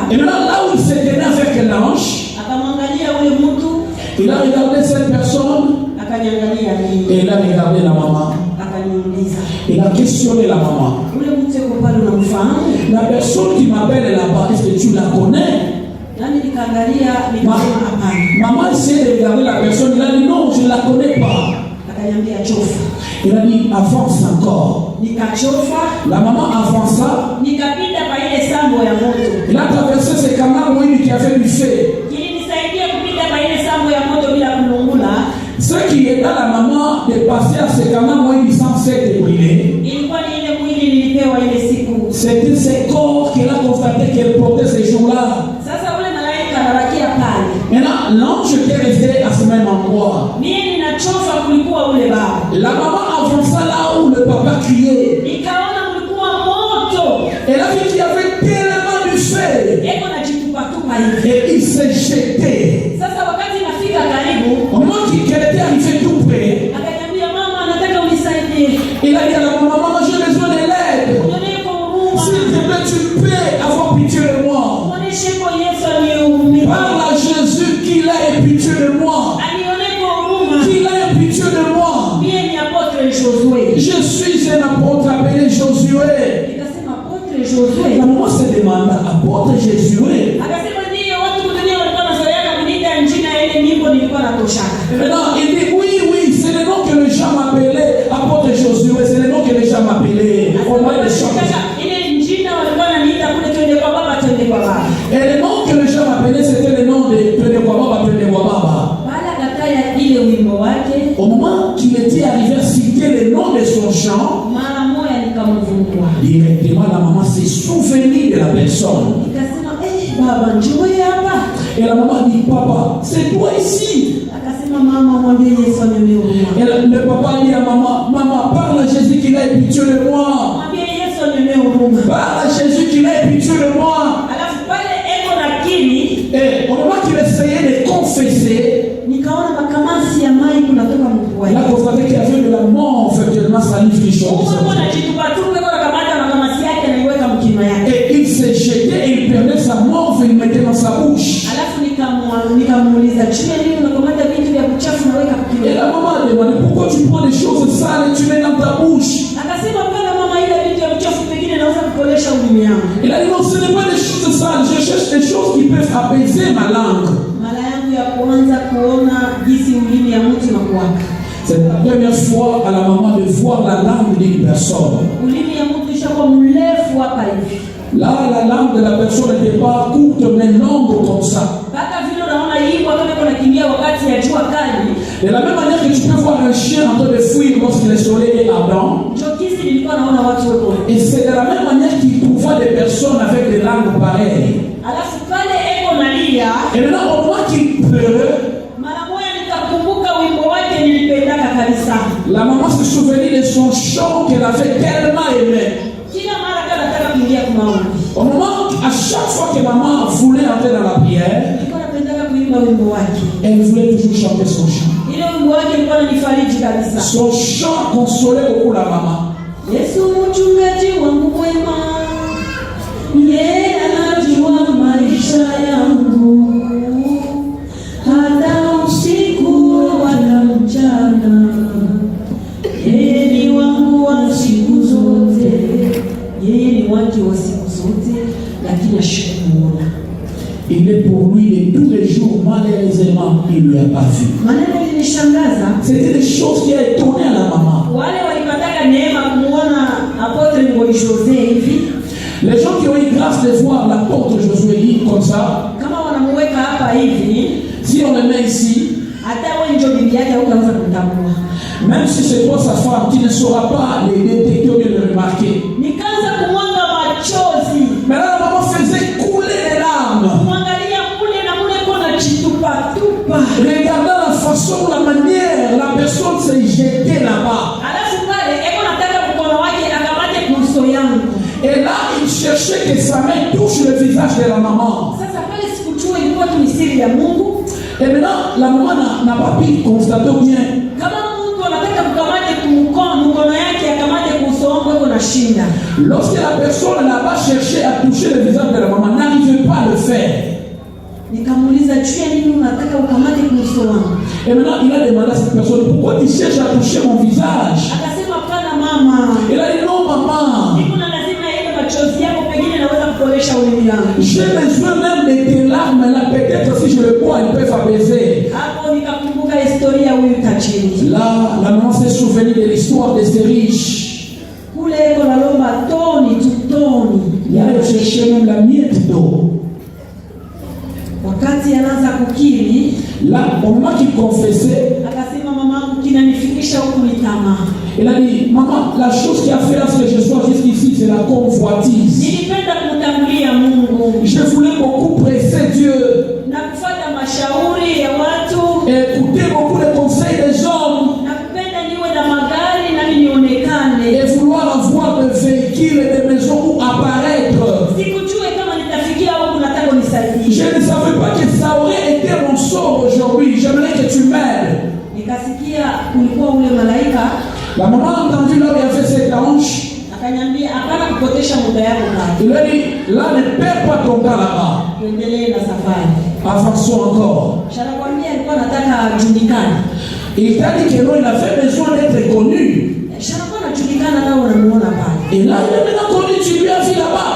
Et maintenant, là où il s'est tenu avec l'ange, il a regardé cette personne et il a regardé la maman. Il a questionné la maman. La personne qui m'appelle là-bas, est-ce que tu la connais? Maman essayait de regarder la personne. Il a dit non, je ne la connais pas. Il a dit avance encore. La maman avança. Il a traversé ces canaux qui avaient du feu. Ce qui aida la maman de passer à ces canaux sans s'être brûlé, c'était ses corps qu'elle a constaté qu'elle portait ces jours-là. l'ange qui est resté à ce même endroit. Mimi ninachofa kulikuwa ule baba. La maman avança là où le papa criait. Nikaona kulikuwa moto. Elle a vu qu'il y avait tellement de feu. Eko na jitupa hivi. Et il s'est jeté. Sasa wakati nafika karibu, au moment qu'elle était arrivée tout près, akaniambia mama, nataka unisaidie. Il a dit à la maman, maman, j'ai besoin de l'aide. S'il te plaît, tu peux avoir pitié de moi. Parle à Jésus qu'il a pitié de moi. Qu'il a pitié de moi. Je suis un apôtre appelé Josué. La maman se demande, apôtre Josué. Maintenant, il dit, oui, c'est le nom que les gens m'appelaient, apôtre Josué, c'est le nom que les gens m'appelaient. Et le nom que les gens m'appelaient, c'était le nom de Baba. Au moment qu'il était arrivé à citer le nom de son chant, directement la maman s'est souvenue de la personne. Et la maman dit, papa, c'est toi ici. Et le papa dit à maman, parle à Jésus qu'il a pitié de moi. Parle à Jésus qu'il a pitié de moi. Et au moment qu'il essayait de confesser, il a constaté qu'il y avait de la mort, effectivement, ça lui fit chaud. Et il s'est jeté et il perdait sa mort et il mettait dans sa bouche. Et la maman a demandé, pourquoi tu prends des choses sales et tu mets dans ta bouche? Il a dit, non, ce n'est pas des choses sales, je cherche des choses qui peuvent apaiser ma langue. C'est la première fois à la maman de voir la langue d'une personne. Là, la langue de la personne n'était pas courte, mais longue comme ça. De la même manière que tu peux voir un chien en train de fuir lorsque le soleil est ardent. Et c'est de la même manière qu'il trouva des personnes avec des langues pareilles. Et maintenant, au moment qu'il pleurait, la maman se souvenait de son chant qu'elle avait tellement aimé. Au moment, à chaque fois que maman voulait entrer dans la prière, elle voulait toujours chanter son chant. Son chant consolait beaucoup la maman. Il est pour lui de tous les jours, malheureusement, il ne lui a pas vu. C'était des choses qui ont étonné à la maman. Les gens qui ont eu grâce de voir l'apôtre Josué comme ça, si on le met ici, même si c'est toi sa femme, tu ne sauras pas les détecter ou les remarquer. Mais là, la maman faisait couler les larmes. Regardant la façon, la manière, la personne s'est jetée là-bas. Et là, il cherchait que sa main touche le visage de la maman. Et maintenant, la maman n'a pas pu constater bien. Lorsque la personne là-bas cherchait à toucher le visage de la maman, n'arrivait pas à le faire. Et maintenant, il a demandé à cette personne, pourquoi tu cherches à toucher mon visage? Il a dit, non maman, j'ai besoin même de tes larmes là, peut-être si je le bois, ils peuvent apaiser. Là, la maman s'est souvenue de l'histoire de ces riches. Il a cherché même la miette d'eau. Là, au moment qu'il confessait, il a dit, maman, la chose qui a fait à ce que je sois jusqu'ici, c'est la convoitise. Je voulais beaucoup presser Dieu. Nikasikia kulikuwa ule malaika. La maman a entendu là où il y avait cet ange. Akaniambia hapana kupotesha muda yako pale. Il lui a dit, là ne perds pas ton temps là-bas. Tuendelee na safari. Avançons encore. Shanakwambia alikuwa anataka ajulikane. Il t'a dit que non, il avait besoin d'être connu. Shanakuwa anajulikana nao unamuona pale. Et là, il est maintenant connu, tu lui as vu là-bas.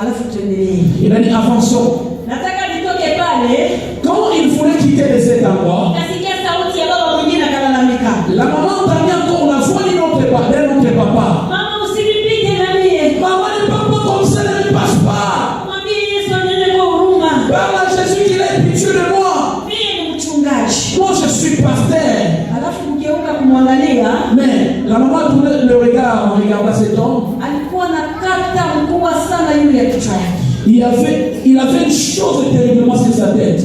Alafu tuendelee. Il a dit, avançons. Nataka nitoke pale. Quand il voulait quitter de cet endroit, Kasikia sauti ya baba mwingine akalalamika. la maman entendit encore la voix de notre papa. Mama usinipite na mie. Maman ne parle pas comme ça, ne me passe pas. Mwambie Yesu anene kwa huruma. Parle à Jésus qu'il ait pitié de moi. Mie ni mchungaji. Moi je suis pasteur. Alafu kugeuka kumwangalia. Mais la maman tournait le regard en regardant cet homme. Alikuwa na kata mkubwa sana yule ya kichwa yake. Il avait une chose terriblement sur sa tête.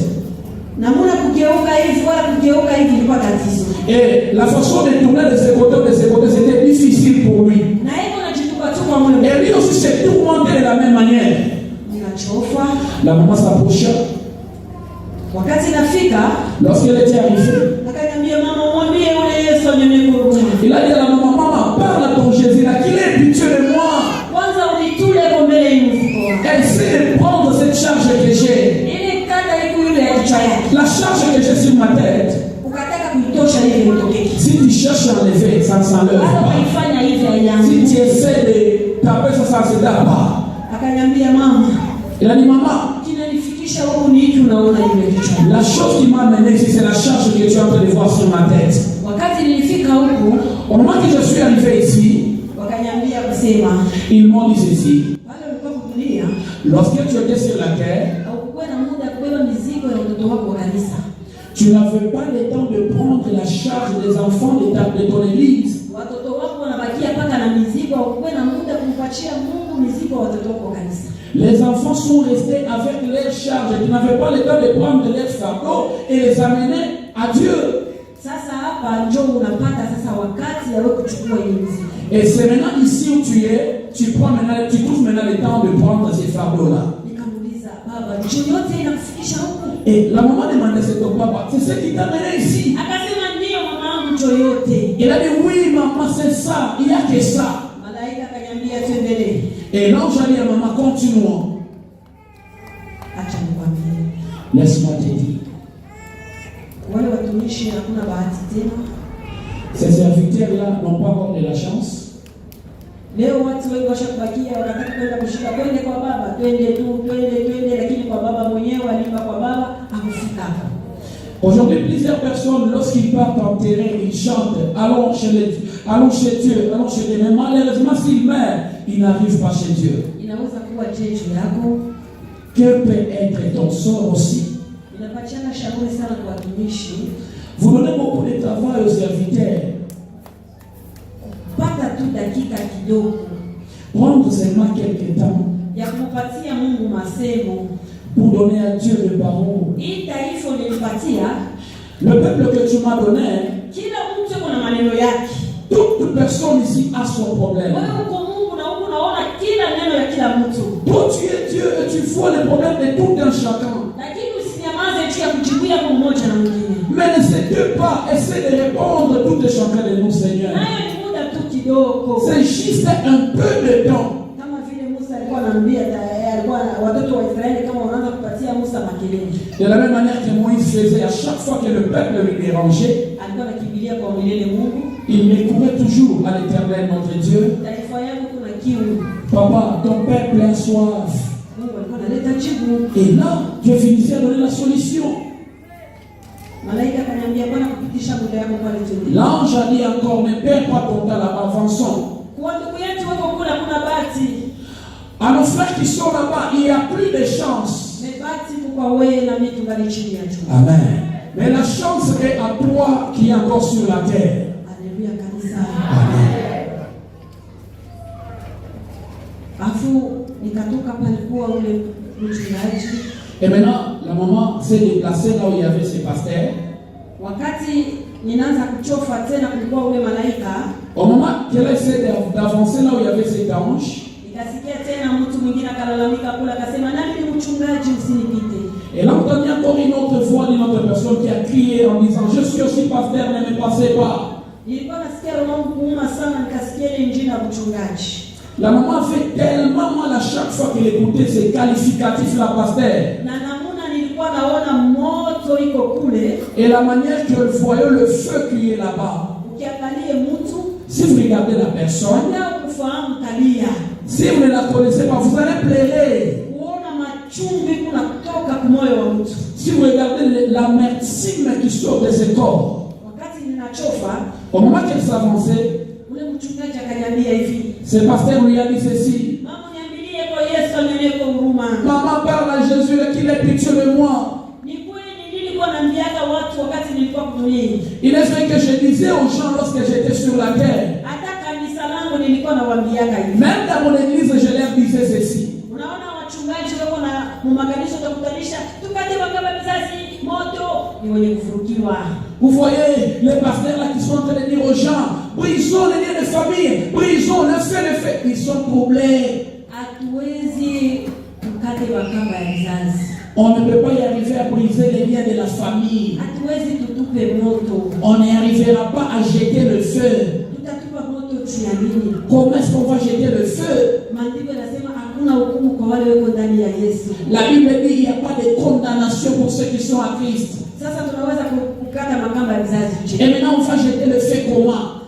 Namuna kugeuka hivi wala kugeuka hivi ilikuwa tatizo. Et la façon de tourner de ce côté, c'était difficile pour lui. Na yeye anajitupa tu kwa moyo. Et lui aussi s'est tourmenté de la même manière. Ninachofa. La maman s'approcha. Wakati nafika, lorsqu'elle était arrivée, akaniambia mama mwambie ule Yesu anene kwa huruma. Il a dit à la maman, maman, parle à ton Jésus là, qu'il ait pitié de moi. Kwanza unitule kwa mbele ya mzigo wako. Essaie de prendre cette charge que j'ai. Ile kata iko yule ya kichwa yake. La charge que j'ai sur ma tête. Ukataka kuitosha ile utokeke. Si tu cherches à enlever, ça ne s'enlève pas. Ukaifanya hivi haianzi. Si tu essaies de taper ça ne se tape pas. Akaniambia mama. Il a dit maman, kinanifikisha huko ni hicho unaona ile kichwa. la chose qui m'a amené ici, c'est la charge que tu es en train de voir sur ma tête. Wakati nilifika huko, au moment que je suis arrivé ici, wakaniambia kusema, ils m'ont dit ceci. Pale ulikuwa kutulia, lorsque tu étais sur la terre, haukuwa na muda kubeba mizigo ya watoto wako wa kanisa. Tu n'avais pas le temps de prendre la charge des enfants de ton église. Watoto wako wanabakia paka na mizigo, haukuwa na muda kumpatia Mungu mizigo ya watoto wako wa kanisa. Les enfants sont restés avec leurs charges. Tu n'avais pas le temps de prendre leurs fardeaux et les amener à Dieu. Sasa hapa njoo unapata sasa wakati ya wewe kuchukua ile mizigo. Et c'est maintenant ici où tu es, tu trouves maintenant le temps de prendre ces fardeaux-là. Nikamuuliza baba, njoo yote inakufikisha huko? Et la maman demandait c'est ton papa, c'est ce qui t'a mené ici. Akasema ndio mama yangu, njoo yote. Il a dit oui maman, c'est ça, il n'y a que ça. Malaika akaniambia tuendelee. Et l'ange a dit à maman, continuons. Acha nikwambie. Laisse-moi te dire. Wale watumishi hakuna bahati tena. Ces serviteurs-là n'ont pas encore de la chance. Leo watu wengi washakubakia wanataka kwenda kushika twende kwa baba, twende lakini kwa baba mwenyewe alipa kwa baba akufika hapo. Aujourd'hui, plusieurs personnes, lorsqu'ils partent en terrain, ils chantent, allons chez Dieu. Mais malheureusement, s'ils meurent, ils n'arrivent pas chez Dieu. Inaweza kuwa jeju yako. Que peut être ton sort aussi? Inapatiana shauri sana kwa watumishi. Vous donnez beaucoup de travail aux serviteurs. Pata tu dakika kidogo. Prendre seulement quelques temps. Ya kumpatia Mungu masemo. Pour donner à Dieu le parole. Hii taifa nilipatia. Le peuple que tu m'as donné. Kila mtu kuna maneno yake. Toute personne ici a son problème. Wewe uko Mungu na huko unaona kila neno ya kila mtu. Toi tu es Dieu et tu vois les problèmes de tout un chacun. Lakini usinyamaze tu ya kujibia kwa mmoja na mwingine. Mais ne cède pas, essaie de répondre tout un chacun de nous, Seigneur. Nayo ni muda tu kidogo. C'est juste un peu de temps. Kama vile Musa alikuwa anaambia alikuwa watoto wa Israeli kama wanaanza kupatia Musa makelele. De la même manière que Moïse faisait à chaque fois que le peuple lui dérangeait, alikuwa anakimbilia kwa milele Mungu. Il recourait toujours à l'Éternel notre Dieu. Taifa yangu kuna kiu. Papa, ton peuple a soif. Mungu alikuwa analeta jibu. Et là, Dieu finissait à donner la solution. Malaika akaniambia Bwana kupitisha muda yako pale chini. L'ange a dit encore, ne perds pas ton temps là, avançons. Kwa ndugu yetu wako kula kuna bahati. À nos frères qui sont là-bas, il n'y a plus de chance. Mais bahati kwa wewe na mimi tungali chini ya jua. Amen. Mais la chance est à toi qui est encore sur la terre. Alléluia kanisa. Amen. Afu nikatoka palikuwa ule mchungaji. Et maintenant, la maman s'est déplacée là où il y avait ses pasteurs. Wakati ninaanza kuchofa tena kulikuwa ule malaika. Au moment qu'elle essaie d'avancer là où il y avait cet ange, nikasikia tena mtu mwingine akalalamika kula akasema nani ni mchungaji usinipite. Et là, on a entendu encore une autre voix d'une autre personne qui a crié en disant, je suis aussi pasteur, ne me passez pas. La maman fait tellement mal à chaque fois qu'elle écoutait ces qualificatifs, la pasteur. Et la manière qu'elle voyait le feu qui est là-bas. Si vous regardez la personne, si vous ne la connaissez pas, vous allez pleurer. Si vous regardez l'amertume qui sort de ses corps, au moment qu'elle s'avançait, ce pasteur lui a dit ceci. Maman parle à Jésus qu'il ait pitié de moi. Il est vrai que je disais aux gens lorsque j'étais sur la terre. Même dans mon église, je leur disais ceci. Vous voyez les pasteurs là qui sont en train de dire aux gens, brisons les liens de famille, brisons le fait. Ils sont troublés. On ne peut pas y arriver à briser les liens de la famille. On n'arrivera pas à jeter le feu. Comment est-ce qu'on va jeter le feu? La Bible dit qu'il n'y a pas de condamnation pour ceux qui sont à Christ. Et maintenant on va jeter le feu comment?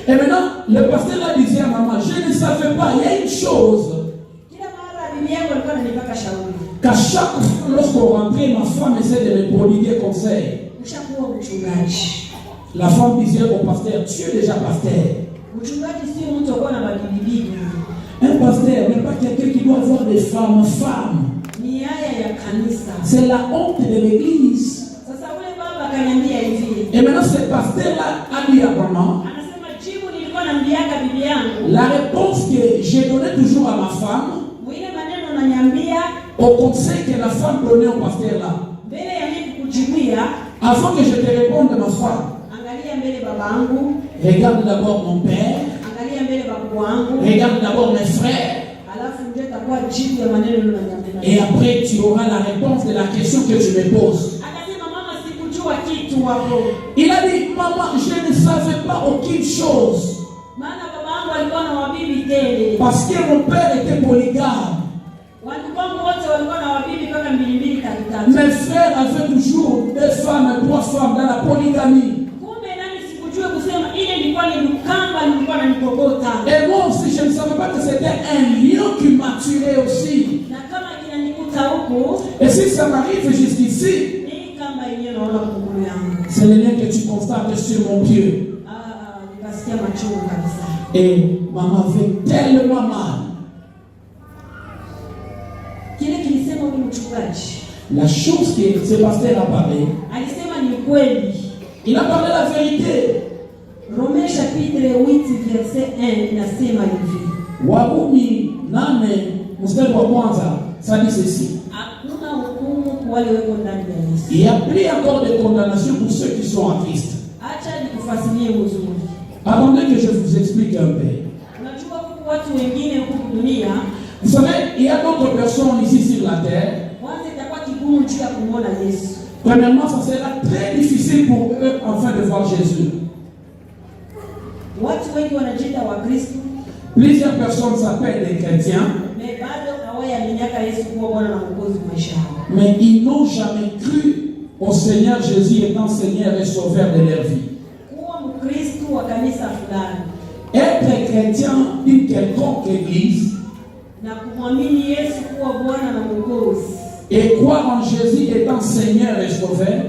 Et maintenant le pasteur là disait à maman, je ne savais pas, il y a une chose. Qu'à chaque fois lorsqu'on rentrait, ma femme essaie de me prodiguer conseil. La femme disait au pasteur, tu es déjà pasteur. Un pasteur n'est pas quelqu'un qui doit avoir des femmes. C'est la honte de l'église. Et maintenant ce pasteur-là a dit à maman, la réponse que j'ai donnée toujours à ma femme, au conseil que la femme donnait au pasteur-là, avant que je te réponde ma femme, regarde d'abord mon père, regarde d'abord mes frères, et après tu auras la réponse de la question que tu me poses. Il a dit, maman, je ne savais pas aucune chose. Parce que mon père était polygame. Mes frères avaient toujours 2 femmes, 3 femmes dans la polygamie. Et moi aussi, je ne savais pas que c'était un lion qui m'a tué aussi. Et si ça m'arrive jusqu'ici, c'est le lien que tu constates sur mon pied. Et maman avait tellement mal. La chose que ce pasteur a parlé, il a parlé la vérité. Romains chapitre 8 verset 1 inasema hivi. Warumi 8 mstari wa kwanza ça dit ceci. Hakuna hukumu kwa wale wako ndani ya Yesu. Il y a plus encore de condamnation pour ceux qui sont en Christ. Acha nikufasilie uzuri. Attendez que je vous explique un peu. Unajua huku watu wengine huku dunia, vous savez, il y a d'autres personnes ici sur la terre. Kwanza itakuwa kigumu juu ya kumwona Yesu. Premièrement, ça sera très difficile pour eux enfin de voir Jésus. Watu wengi wanajiita wa Kristo. Plusieurs personnes s'appellent des chrétiens. Mais ils n'ont jamais cru au Seigneur Jésus étant Seigneur et Sauveur de leur vie. Être chrétien d'une quelconque église et croire en Jésus étant Seigneur et Sauveur,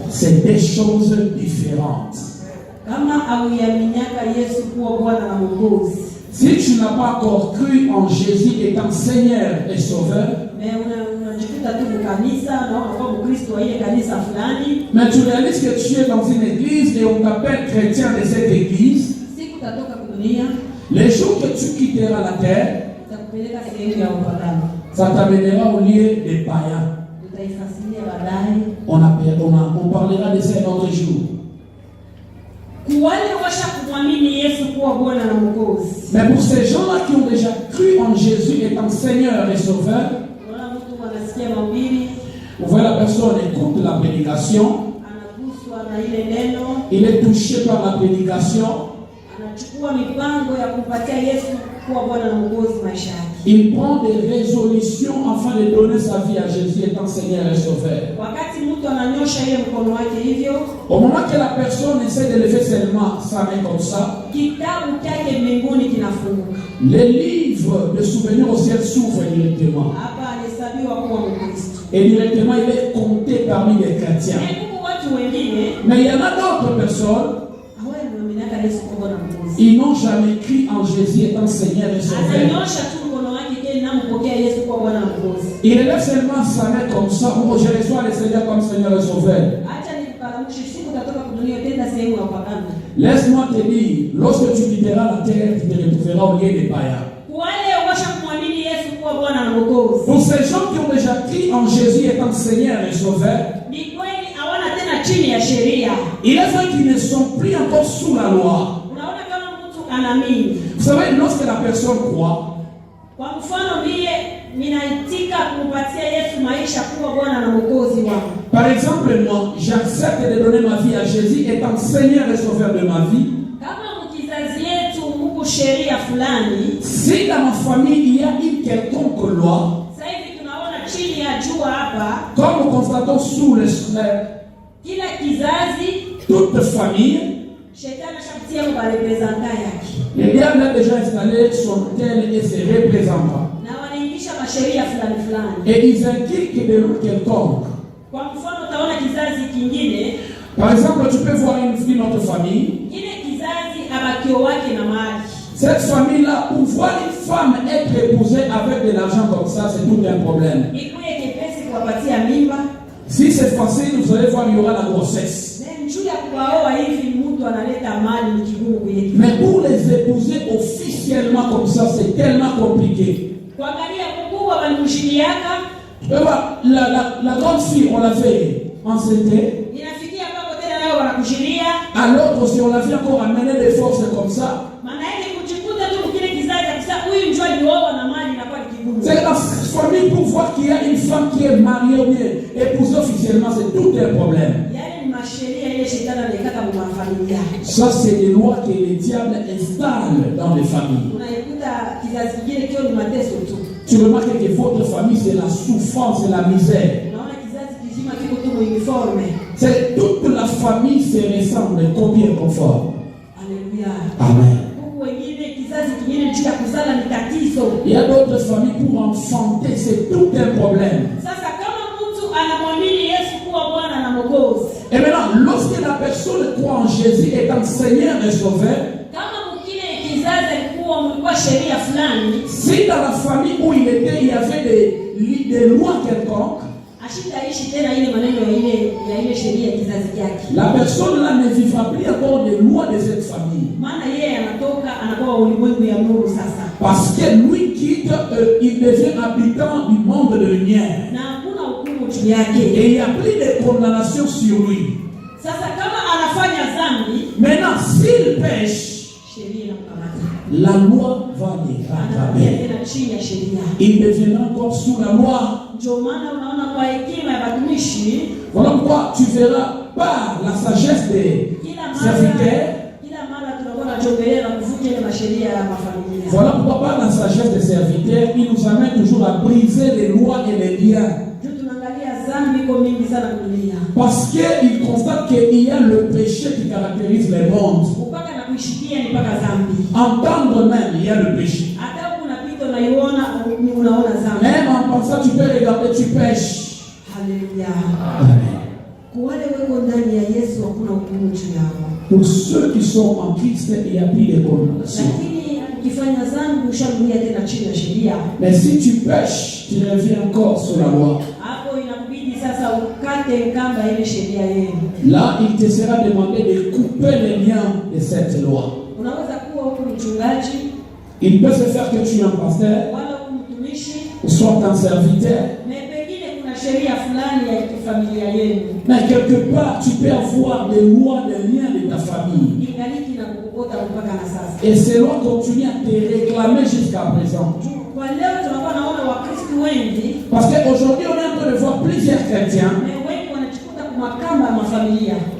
c'est des choses différentes. Si tu n'as pas encore cru en Jésus étant Seigneur et Sauveur, mais tu réalises que tu es dans une église et on t'appelle chrétien de cette église, les jours que tu quitteras la terre, ça t'amènera au lieu des païens. On parlera de ça un autre jour. Mais pour ces gens-là qui ont déjà cru en Jésus étant Seigneur et Sauveur, vous voyez la personne écoute la prédication, il est touché par la prédication, il prend des résolutions afin de donner sa vie à Jésus étant Seigneur et Sauveur. Au moment que la personne essaie de lever seulement sa main comme ça, les livres de souvenirs au ciel s'ouvrent directement. Et directement il est compté parmi les chrétiens. Mais il y en a d'autres personnes, ils n'ont jamais cru en Jésus étant Seigneur et Sauveur. Il élève seulement sa main comme ça, oh, je reçois le Seigneur comme Seigneur et Sauveur. Laisse-moi te dire, lorsque tu quitteras la terre, tu te retrouveras au lieu des païens. Pour ces gens qui ont déjà cru en Jésus étant Seigneur et Sauveur, il est vrai qu'ils ne sont plus encore sous la loi. Vous savez, lorsque la personne croit, par exemple, moi, j'accepte de donner ma vie à Jésus étant Seigneur et Sauveur de ma vie. Si dans ma famille il y a une quelconque loi, comme nous constatons sous le soleil, toute famille, le diable a déjà installé son tel et ses représentants. Et ils inculquent de l'autre quelconque. Par exemple, tu peux voir une autre famille. Cette famille-là, pour voir une femme être épousée avec de l'argent comme ça, c'est tout un problème. Si c'est facile, vous allez voir, il y aura la grossesse. Mais pour les épouser officiellement comme ça, c'est tellement compliqué. La grande fille, on l'a fait enceinte. À l'autre aussi, on l'a fait encore amener des forces comme ça. C'est la famille pour voir qu'il y a une femme qui est mariée ou bien épousée officiellement, c'est tout un problème. Ça, c'est des lois que les diables installent dans les familles. Tu remarques que votre famille, c'est la souffrance et la misère. C'est toute la famille se ressemble, combien conforme. Alléluia. Amen. Il y a d'autres familles pour enfanter, c'est tout un problème. Et maintenant, lorsque la personne croit en Jésus étant Seigneur et Sauveur, si dans la famille où il était, il y avait des lois quelconques, la personne là ne vivra plus encore des lois de cette famille. Parce que lui quitte, il devient habitant du monde de lumière. Et il n'y a plus de condamnation sur lui. Maintenant, s'il pêche, la loi va les rattraper. Il deviendra encore sous la loi. Voilà pourquoi tu verras par la sagesse des serviteurs. Voilà pourquoi par la sagesse des serviteurs, il nous amène toujours à briser les lois et les liens. Parce qu'il constate qu'il y a le péché qui caractérise les mondes. Entendre même, il y a le péché. Même en pensant, tu peux regarder, tu pêches. Alléluia. Pour ceux qui sont en Christ, il n'y a plus de condamnation. Mais si tu pêches, tu reviens encore sur la loi. Là, il te sera demandé de couper les liens de cette loi. Il peut se faire que tu es un pasteur, ou soit un serviteur, Mais quelque part, tu peux avoir des lois, des liens de ta famille. Et ces lois continuent à te réclamer jusqu'à présent. Parce qu'aujourd'hui, on est en train de voir plusieurs chrétiens.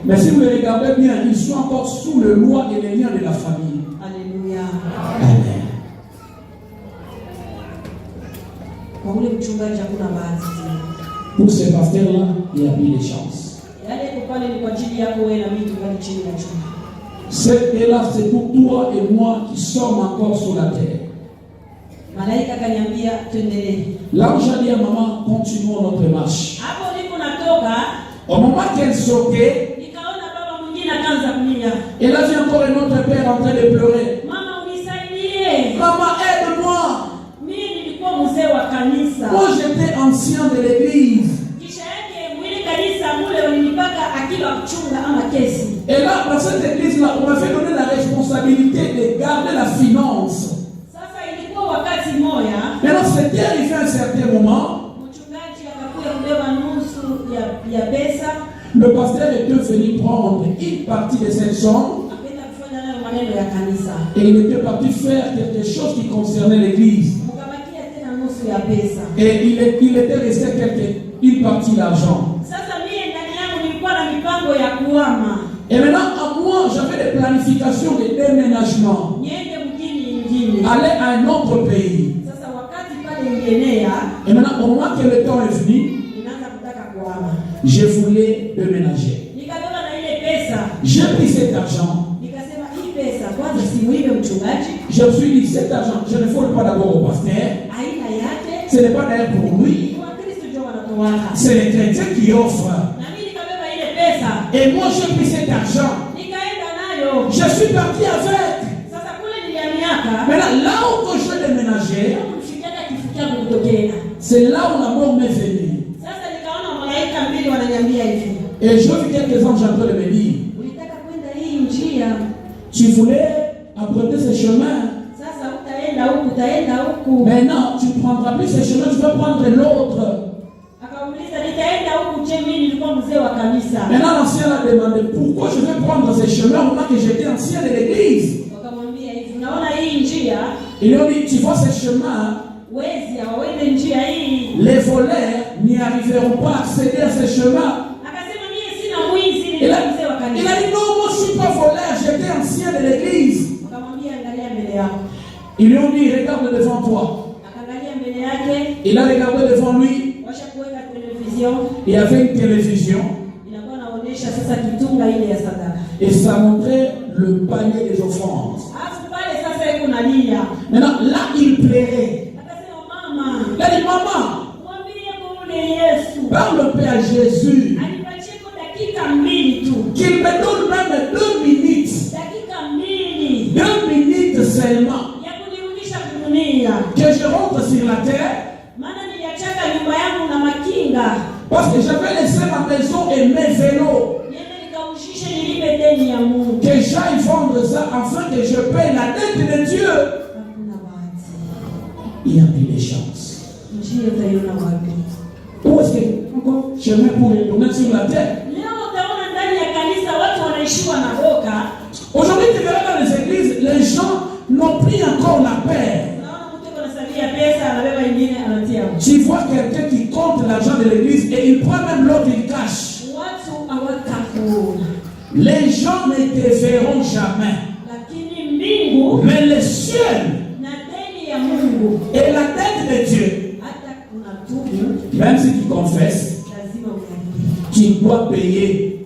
Mais si vous les regardez bien, ils sont encore sous le loi et les liens de la famille. Alléluia. Amen. Pour ces pasteurs-là, il y a plus de chance. C'est là, c'est pour toi et moi qui sommes encore sur la terre. L'ange a dit à maman, continuons notre marche. Au moment qu'elle sautait, elle a vu encore un autre père en train de pleurer. Maman, aide-moi. Moi, j'étais ancien de l'église. Et là, dans cette église-là, on m'avait donné la responsabilité de garder la finance. Maintenant, c'était arrivé à un certain moment. Le pasteur était venu prendre une partie de cette somme. Et il était parti faire quelque chose qui concernait l'église. Et il était resté une partie d'argent. Et maintenant, à moi, j'avais des planifications de déménagement. Aller à un autre pays. Et maintenant, au moment que le temps est venu, je voulais déménager. J'ai pris cet argent. Je me suis dit, cet argent, je ne vole pas d'abord au pasteur. Ce n'est pas d'ailleurs pour lui. C'est les chrétiens qui offrent. Et moi, j'ai pris cet argent. Je suis parti avec. Maintenant, là où je déménageais, c'est là où la mort m'est venue. Et je vis quelques anges en train de me dire, tu voulais emprunter ce chemin. Maintenant, tu ne prendras plus ce chemin, tu vas prendre l'autre. Maintenant, l'ancien a demandé pourquoi je vais prendre ce chemin au moment que j'étais ancien de l'église. Ils ont dit, tu vois ce chemin, les voleurs n'y arriveront pas à accéder à ce chemin. Il a dit, non, moi je ne suis pas voleur, j'étais ancien de l'église. Ils lui ont dit, regarde devant toi. Il a regardé devant lui. Il y avait une télévision. Et ça montrait le panier des offrandes. Maintenant, là, il plairait. Il a dit, maman, parle le Père Jésus. Qu'il me donne même 2 minutes. 2 minutes seulement. Que je rentre sur la terre. Parce que j'avais laissé ma maison et mes vélos. Que j'aille vendre ça afin que je paye la dette de Dieu. Il n'y a plus de chance. Où est-ce que encore chemin pour retourner sur la terre? Aujourd'hui, tu verras dans les églises, les gens n'ont plus encore la paix. Tu vois quelqu'un qui compte l'argent de l'église et il prend même l'autre, il cache. Les gens ne te verront jamais. Mais le ciel et la tête de Dieu, même si tu confesses, tu dois payer.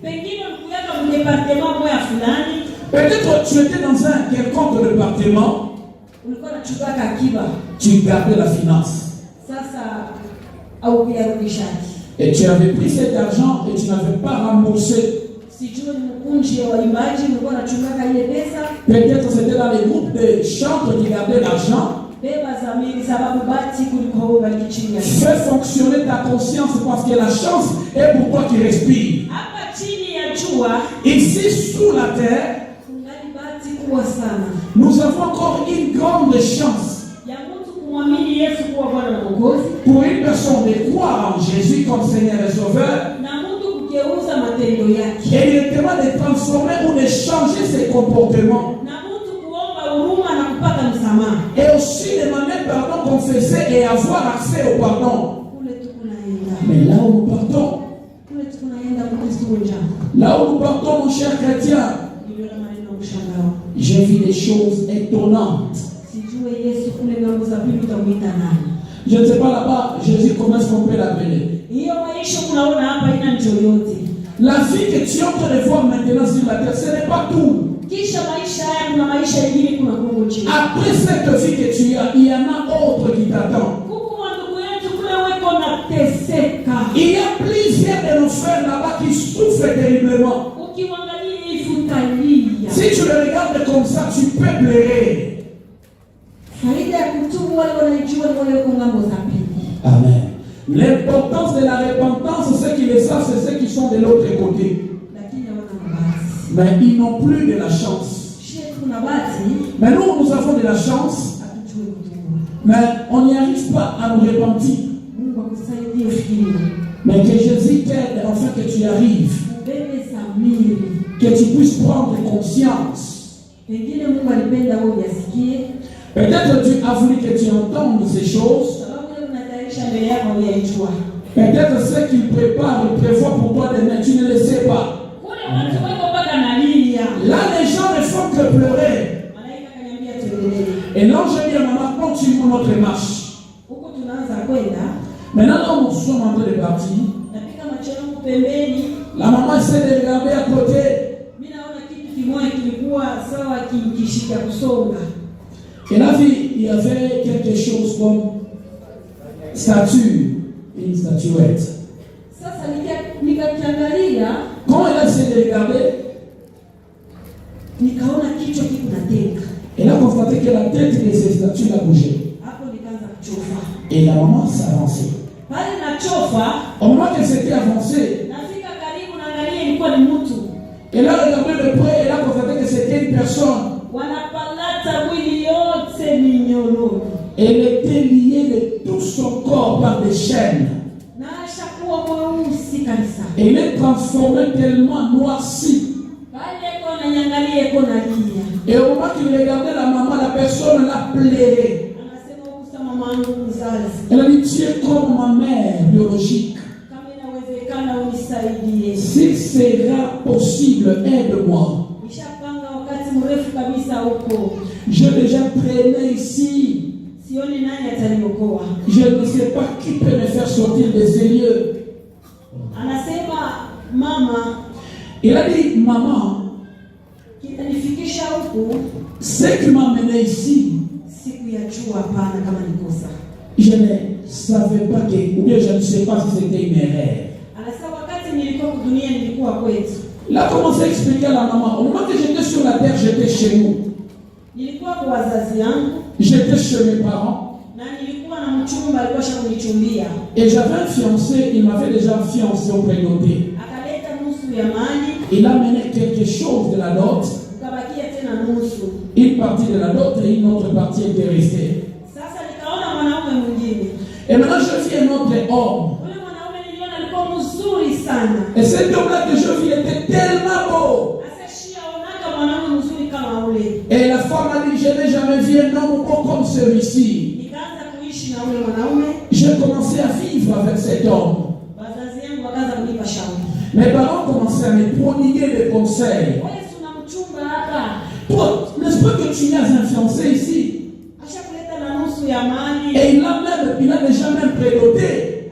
Peut-être tu étais dans un quelconque département, tu gardais la finance. Et tu avais pris cet argent et tu n'avais pas remboursé. Peut-être c'était dans les groupes de chantres qui gardaient l'argent. Fais fonctionner ta conscience parce que la chance est pour toi qui respires. Ici sous la terre, nous avons encore une grande chance. pour une personne de croire en Jésus comme Seigneur et Sauveur, et directement de transformer ou de changer ses comportements. Et aussi demander pardon, confesser et avoir accès au pardon. Mais là où nous partons, mon cher chrétien, j'ai vu des choses étonnantes. Je ne sais pas là-bas, Jésus, comment est-ce qu'on peut l'appeler? La vie que tu es en train de voir maintenant sur la terre, ce n'est pas tout. Après cette vie que tu as, il y en a autre qui t'attend. Il y a plusieurs de nos frères là-bas qui souffrent terriblement. Si tu le regardes comme ça, tu peux pleurer. Amen. L'importance de la repentance, ceux qui le savent, c'est ceux qui sont de l'autre côté. Mais ils n'ont plus de la chance. Mais nous avons de la chance. Mais on n'y arrive pas à nous repentir. Mais que Jésus t'aide afin que tu y arrives. Que tu puisses prendre conscience. Peut-être tu as voulu que tu entendes ces choses. Peut-être ce qu'il prépare, il prévoit pour toi demain, tu ne le sais pas. Là, les gens ne font que pleurer. Et l'ange dit à maman, continue notre marche. Maintenant, là, nous sommes en train de partir. La maman essaie de regarder à côté. Et là, il y avait quelque chose comme statue, une statuette. Quand elle a essayé de regarder, elle a constaté que la tête de ces statues a bougé. Et la maman s'est avancée. Au moment qu'elle s'était avancée, elle a regardé de près, elle a constaté que c'était une personne. Elle était liée de tout son corps par des chaînes. Elle est transformée tellement noircie. Et au moment qu'il regardait la maman, la personne l'a pleuré. Elle a dit, tu es comme ma mère biologique. Si sera possible, aide-moi. Je déjà traîné ici. Je ne sais pas qui peut me faire sortir de ces lieux. Il a dit, maman, ce qui m'a amené ici, je ne savais pas que, ou bien je ne sais pas si c'était une erreur. Il a commencé à expliquer à la maman, au moment que j'étais sur la terre, j'étais chez nous. J'étais chez mes parents. Et j'avais un fiancé, il m'avait déjà fiancé au prénoté. Il a mené quelque chose de la dot. Une partie de la dot et une autre partie était restée. Et maintenant je vis un autre homme. Et cet homme-là que je vis était tellement beau. Et la femme a dit, je n'ai jamais vu un homme beau comme celui-ci. J'ai commencé à vivre avec cet homme. Mes parents commençaient à me prodiguer des conseils. Toi, n'est-ce pas que tu as un fiancé ici? Et il a déjà même prédoté.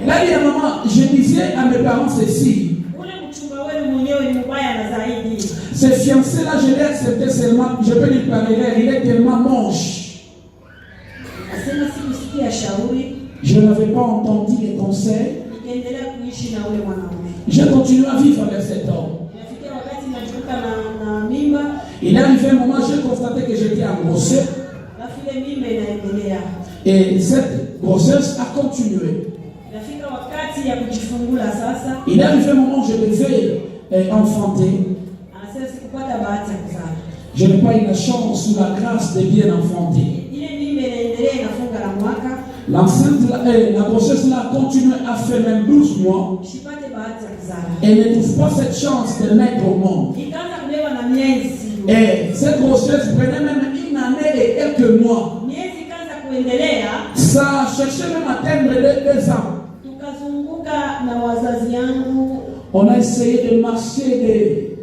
Il a dit à maman, je disais à mes parents ceci. Ce fiancé-là, je l'ai accepté seulement, je peux lui parler, il est tellement moche. Je n'avais pas entendu les conseils. J'ai continué à vivre avec cet homme. Il est arrivé un moment, j'ai constaté que j'étais en grossesse. Et cette grossesse a continué. Il est arrivé un moment où je devais enfanter. Je n'ai pas eu la chance ou la grâce de bien enfanter. la grossesse là continue à faire même 12 mois. Elle ne trouve pas cette chance de mettre au monde. Et cette grossesse prenait même une année et quelques mois. Ça cherchait même à atteindre 2 ans. On a essayé de marcher,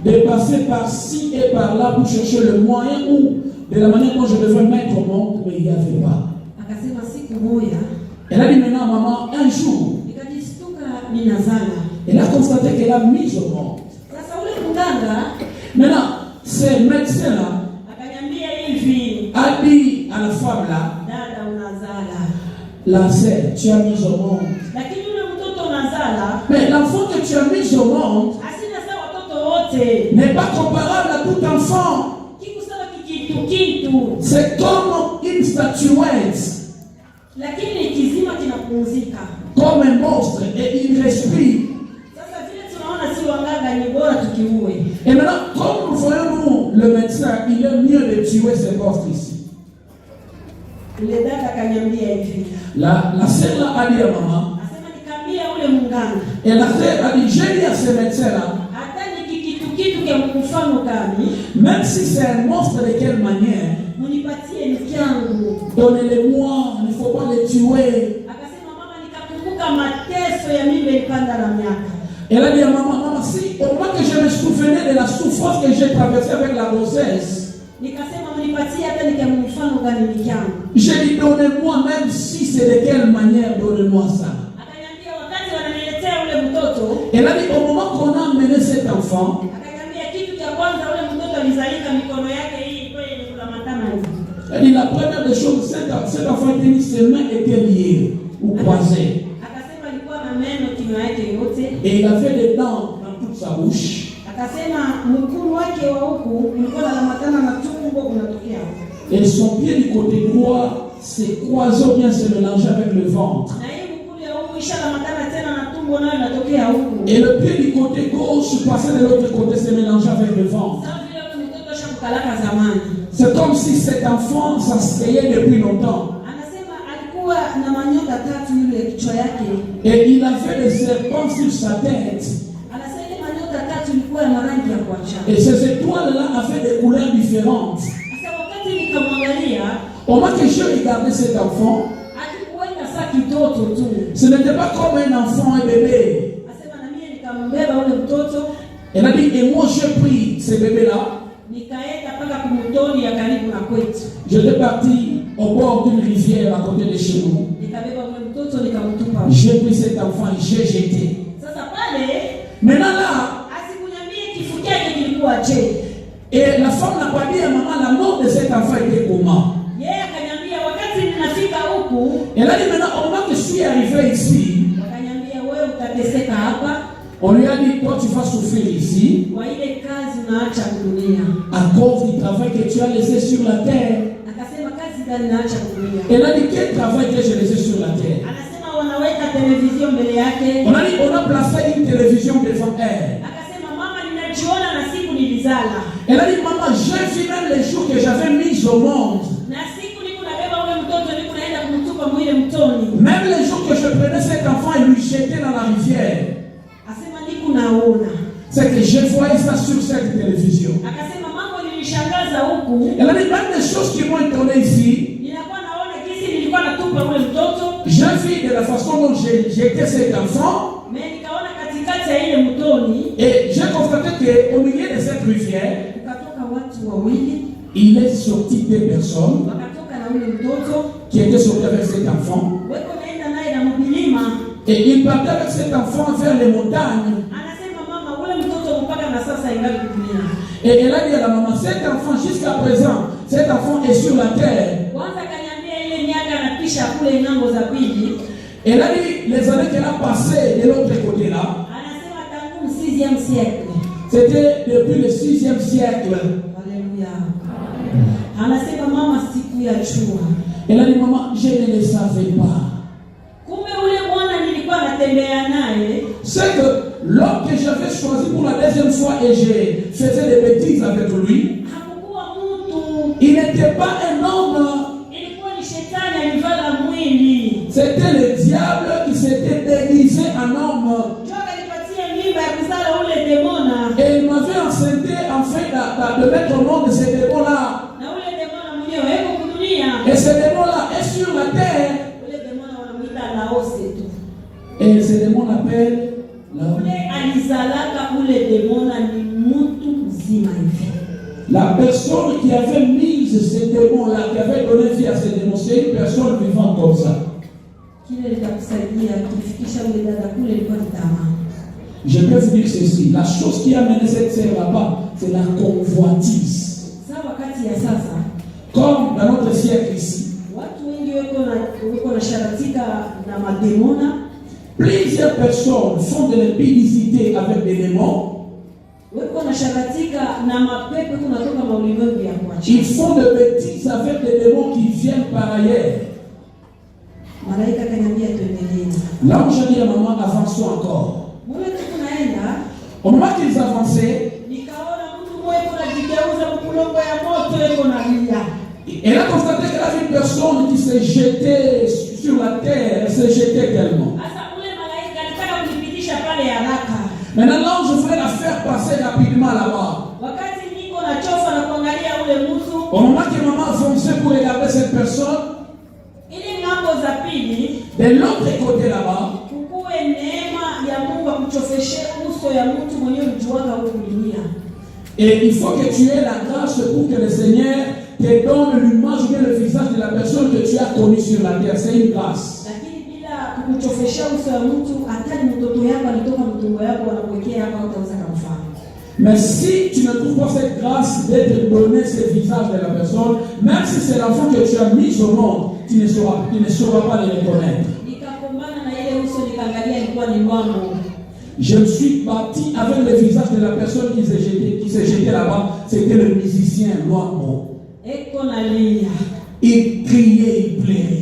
de passer par-ci et par-là pour chercher le moyen ou de la manière dont je devrais mettre au monde, mais il n'y avait pas. Elle a dit maintenant, maman, un jour, elle a constaté qu'elle a mis au monde. Maintenant, ce médecin-là a dit à la femme là, la sœur, tu as mis au monde. Mais l'enfant que tu as mis au monde n'est pas comparable à tout enfant. C'est comme une statuette. Comme un monstre et il respire. Et maintenant, comme voyons-nous le médecin, il est mieux de tuer ces monstres ici. La sœur là a dit à maman. Et la sœur a dit, j'ai dit à ce médecin là. Même si c'est un monstre, de quelle manière? Donnez-le-moi, il ne faut pas le tuer. Elle a dit à maman, si au moins que je me souvenais de la souffrance que j'ai traversée avec la grossesse, j'ai dit, donnez-moi, même si c'est de quelle manière, donnez-moi ça. Elle a dit, au moment qu'on a amené cet enfant, elle dit, la première des choses, cet enfant était mis, ses mains étaient liées ou croisées. Et il avait des dents dans toute sa bouche. Et son pied du côté droit s'est croisé ou bien se mélangeait avec le ventre. Et le pied du côté gauche passait de l'autre côté, se mélangeait avec le ventre. C'est comme si cet enfant s'asseyait depuis longtemps. Et il avait des serpents sur sa tête. Et ces étoiles-là avaient des couleurs différentes. Au moment que je regardais cet enfant, ce n'était pas comme un enfant, un bébé. Elle a dit, et moi j'ai pris ce bébé-là. J'étais parti au bord d'une rivière à côté de chez nous. J'ai pris cet enfant et j'ai jeté. Maintenant là, et la femme n'a pas dit à maman la mort de cet enfant était comment. Elle a dit maintenant, au moment que je suis arrivé ici, on lui a dit, toi tu vas souffrir ici à cause du travail que tu as laissé sur la terre. Elle a dit, quel travail que j'ai laissé sur la terre? On a dit, on a placé une télévision devant elle. Elle a dit, maman, j'ai vu même les jours que j'avais mis au monde. Même les jours que je prenais cet enfant et lui jetais dans la rivière. C'est que je voyais ça sur cette télévision. Elle a dit, même des choses qui m'ont étonné ici. J'ai vu de la façon dont j'ai jeté cet enfant. Et j'ai constaté qu'au milieu de cette rivière, il est sorti des personnes qui étaient sorties avec cet enfant. Et il partait avec cet enfant vers les montagnes. Et elle a dit à la maman, cet enfant jusqu'à présent, cet enfant est sur la terre. Elle a dit les années qu'elle a passées de l'autre côté là. C'était depuis le 6e siècle. Elle a dit, maman, je ne le savais pas. C'est que l'homme que j'avais choisi pour la deuxième fois et je faisais des bêtises avec lui, il n'était pas un homme mettre au monde de ces démons-là. Et ces démons-là est sur la terre. Et ces démons l'appellent la personne qui avait mis ces démons-là, qui avait donné vie à ces démons, c'est une personne vivante comme ça. Je peux vous dire ceci, la chose qui a mené cette sœur là-bas, c'est la convoitise. Comme dans notre siècle ici. Plusieurs personnes font de l'impudicité avec des démons. Ils font de bêtises avec des démons qui viennent par ailleurs. L'ange a dit à maman, avançons encore. Au moment qu'ils avançaient, elle a constaté qu'elle avait une personne qui s'est jetée sur la terre, elle s'est jetée tellement. Maintenant, l'ange voulait la faire passer rapidement là-bas. Au moment que maman avançait pour regarder cette personne, de l'autre côté là-bas, et il faut que tu aies la grâce pour que le Seigneur te donne l'image ou bien le visage de la personne que tu as connue sur la terre. C'est une grâce. Mais si tu ne trouves pas cette grâce d'être donné ce visage de la personne, même si c'est l'enfant que tu as mis au monde, tu ne sauras pas le reconnaître. Je me suis bâti avec le visage de la personne qui s'est jetée là-bas. C'était le musicien Loambo. Il criait, il plairait.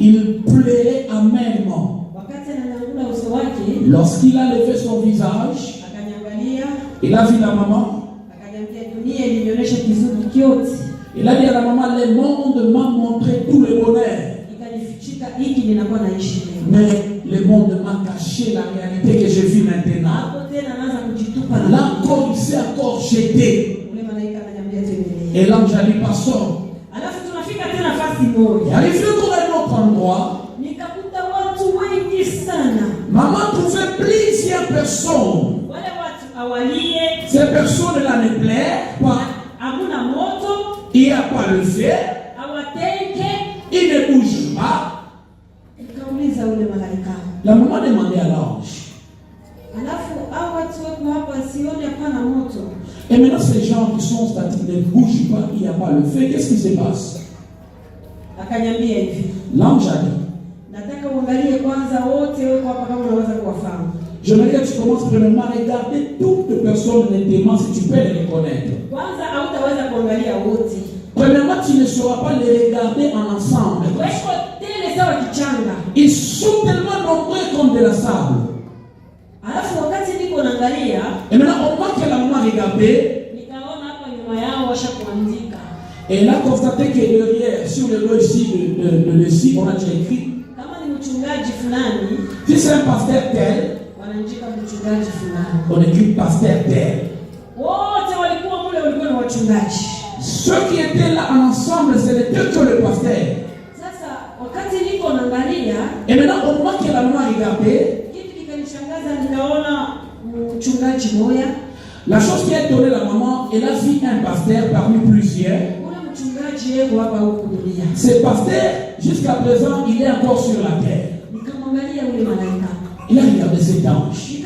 Il plairait amèrement. Lorsqu'il a levé son visage, il a vu la maman. Il a dit à la maman, le monde m'a montré tout le bonheur. Mais le monde m'a caché la réalité que je vis maintenant. Là encore, il s'est encore jeté. Et l'ange a dit, passons. Et arrivé pour un autre endroit, maman trouvait plusieurs personnes. Ces personnes-là ne plairent pas. Il n'y a pas le feu. Il ne bouge pas. La maman demandait à l'ange. Et maintenant, ces gens qui sont statiques ne bougent pas, il n'y a pas le feu. Qu'est-ce qui se passe? L'ange a dit. J'aimerais que tu commences premièrement à regarder toutes les personnes nettement si tu peux les reconnaître. Premièrement, tu ne sauras pas les regarder en ensemble. Ils sont tellement nombreux comme de la sable. Et maintenant, au moment que la maman regardait, et elle a constaté que derrière, sur le dos ici, de ici, on a déjà écrit. Si c'est un pasteur tel, on écrit pasteur tel. Ceux qui étaient là ensemble, ce n'était que le pasteur. Et maintenant, au moment que la maman regardait, la chose qui a étonné la maman, elle a vu un pasteur parmi plusieurs. Ce pasteur, jusqu'à présent, il est encore sur la terre. Il a regardé cet ange.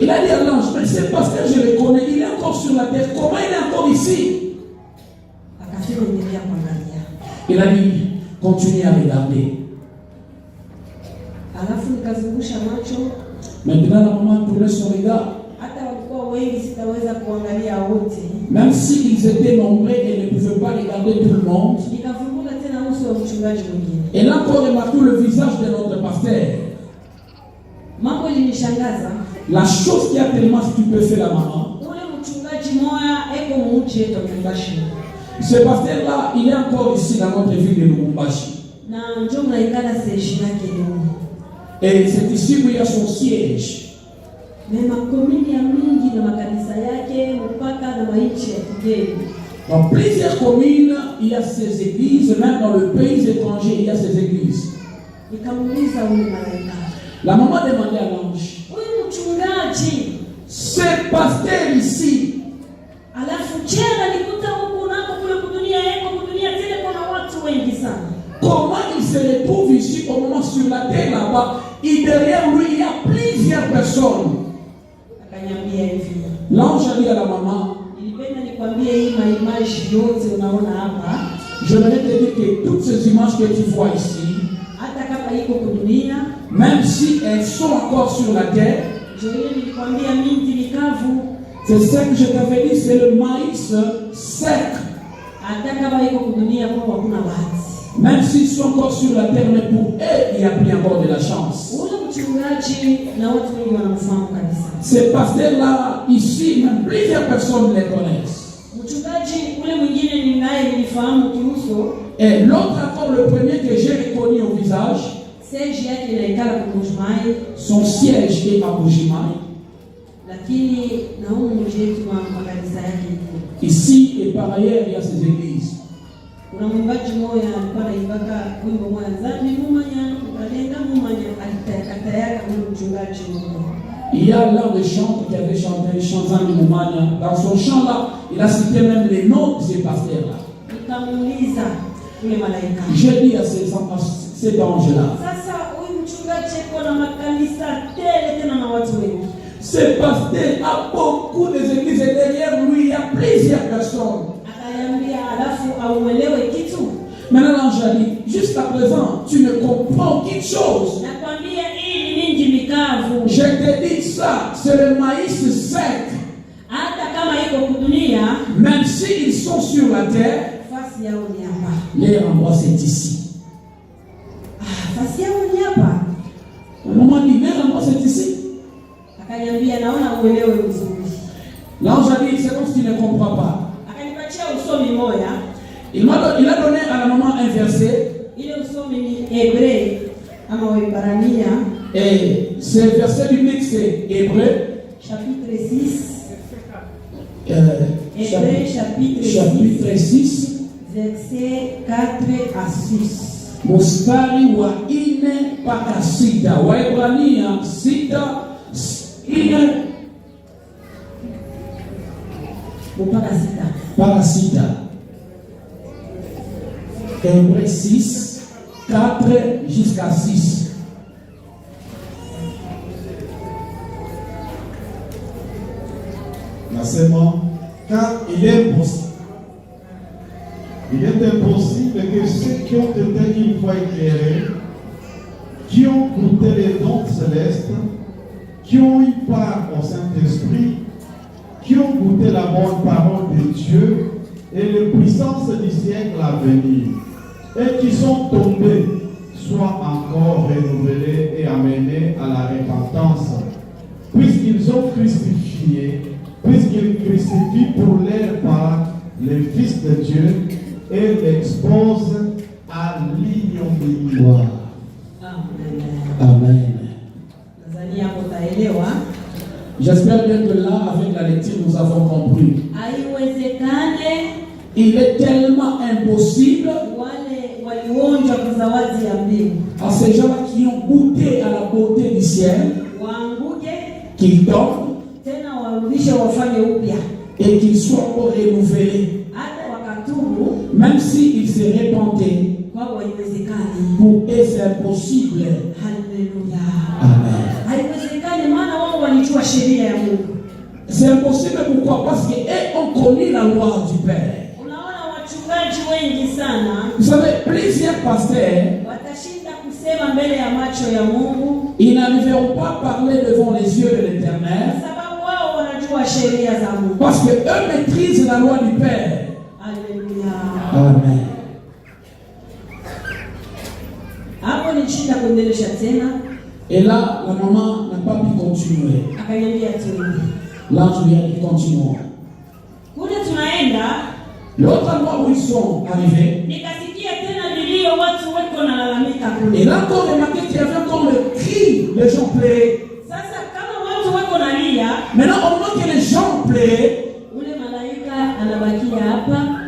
Il a dit à l'ange, mais ce pasteur, je le connais, il est encore sur la terre. Comment il est encore ici? Il a dit, continuez à regarder. Maintenant, la maman tournait son regard. Même s'ils étaient nombreux, elle ne pouvait pas regarder tout le monde. Elle a encore remarqué le visage de notre pasteur. La chose qui a tellement stupéfait la maman, ce pasteur-là, il est encore ici dans notre ville de Lubumbashi. Et c'est ici où il y a son siège. Dans plusieurs communes, il y a ces églises, même dans le pays étranger, il y a ces églises. La maman demandait à l'ange, ce pasteur ici, comment il se retrouve ici au moment sur la terre là-bas, et derrière lui il y a plusieurs personnes. L'ange a dit à la maman, je voudrais te dire que toutes ces images que tu vois ici, même si elles sont encore sur la terre, c'est ce que je t'avais dit, c'est le maïs sec. Même s'ils sont encore sur la terre, mais pour eux, il n'y a plus encore de la chance. Ces pasteurs-là, ici, même plusieurs personnes les connaissent. Et l'autre encore, le premier que j'ai reconnu au visage, son siège est à Bujimai. Ici et par ailleurs, il y a ces églises. Il y a l'un des chants qui avait chanté Chanzan Moumania. Dans son chant là, il a cité même les noms de ces pasteurs là. Je dis à cet ange-là, ce pasteur a beaucoup d'églises et derrière lui il y a plusieurs personnes. Maintenant l'ange a dit, jusqu'à présent tu ne comprends qu'une chose. Je te dis ça, c'est le maïs sec. Même s'ils sont sur la terre, leur endroit c'est ici. Au moment dit, leur endroit c'est ici. L'ange a dit, c'est comme si tu ne comprends pas. Il a donné à la maman un verset. Et ce verset biblique c'est Hébreu. Chapitre 6. Verset 4 à 6. Mustari wa ine mpaka sita. Waebrania 6 ine mpaka sita. Hébreu 6 4 jusqu'à 6. Car il est impossible que ceux qui ont été une fois éclairés, qui ont goûté les dons célestes, qui ont eu part au Saint-Esprit, qui ont goûté la bonne parole de Dieu et les puissances du siècle à venir, et qui sont tombés, soient encore renouvelés et amenés à la repentance, puisqu'ils ont crucifié, puisqu'ils crucifient pour leur part le Fils de Dieu et l'exposent à l'ignominie. Amen. J'espère bien que là, avec la lecture, nous avons compris. Il est tellement impossible à ces gens qui ont goûté à la beauté du ciel qu'ils tombent et qu'ils soient encore renouvelés, même s'ils se repentent. Pour eux c'est impossible. Amen. C'est impossible pourquoi? Parce qu'ils ont connu la loi du Père. Vous savez, plusieurs pasteurs, ils n'arriveront pas à parler devant les yeux de l'Éternel parce qu'eux maîtrisent la loi du Père. Alléluia. Amen. Et là, la maman n'a pas pu continuer. L'ange lui a dit continuons. L'autre endroit où ils sont arrivés, et là encore remarqué qu'il y avait encore le cri, les gens pleuraient. Maintenant, au moment que les gens pleuraient,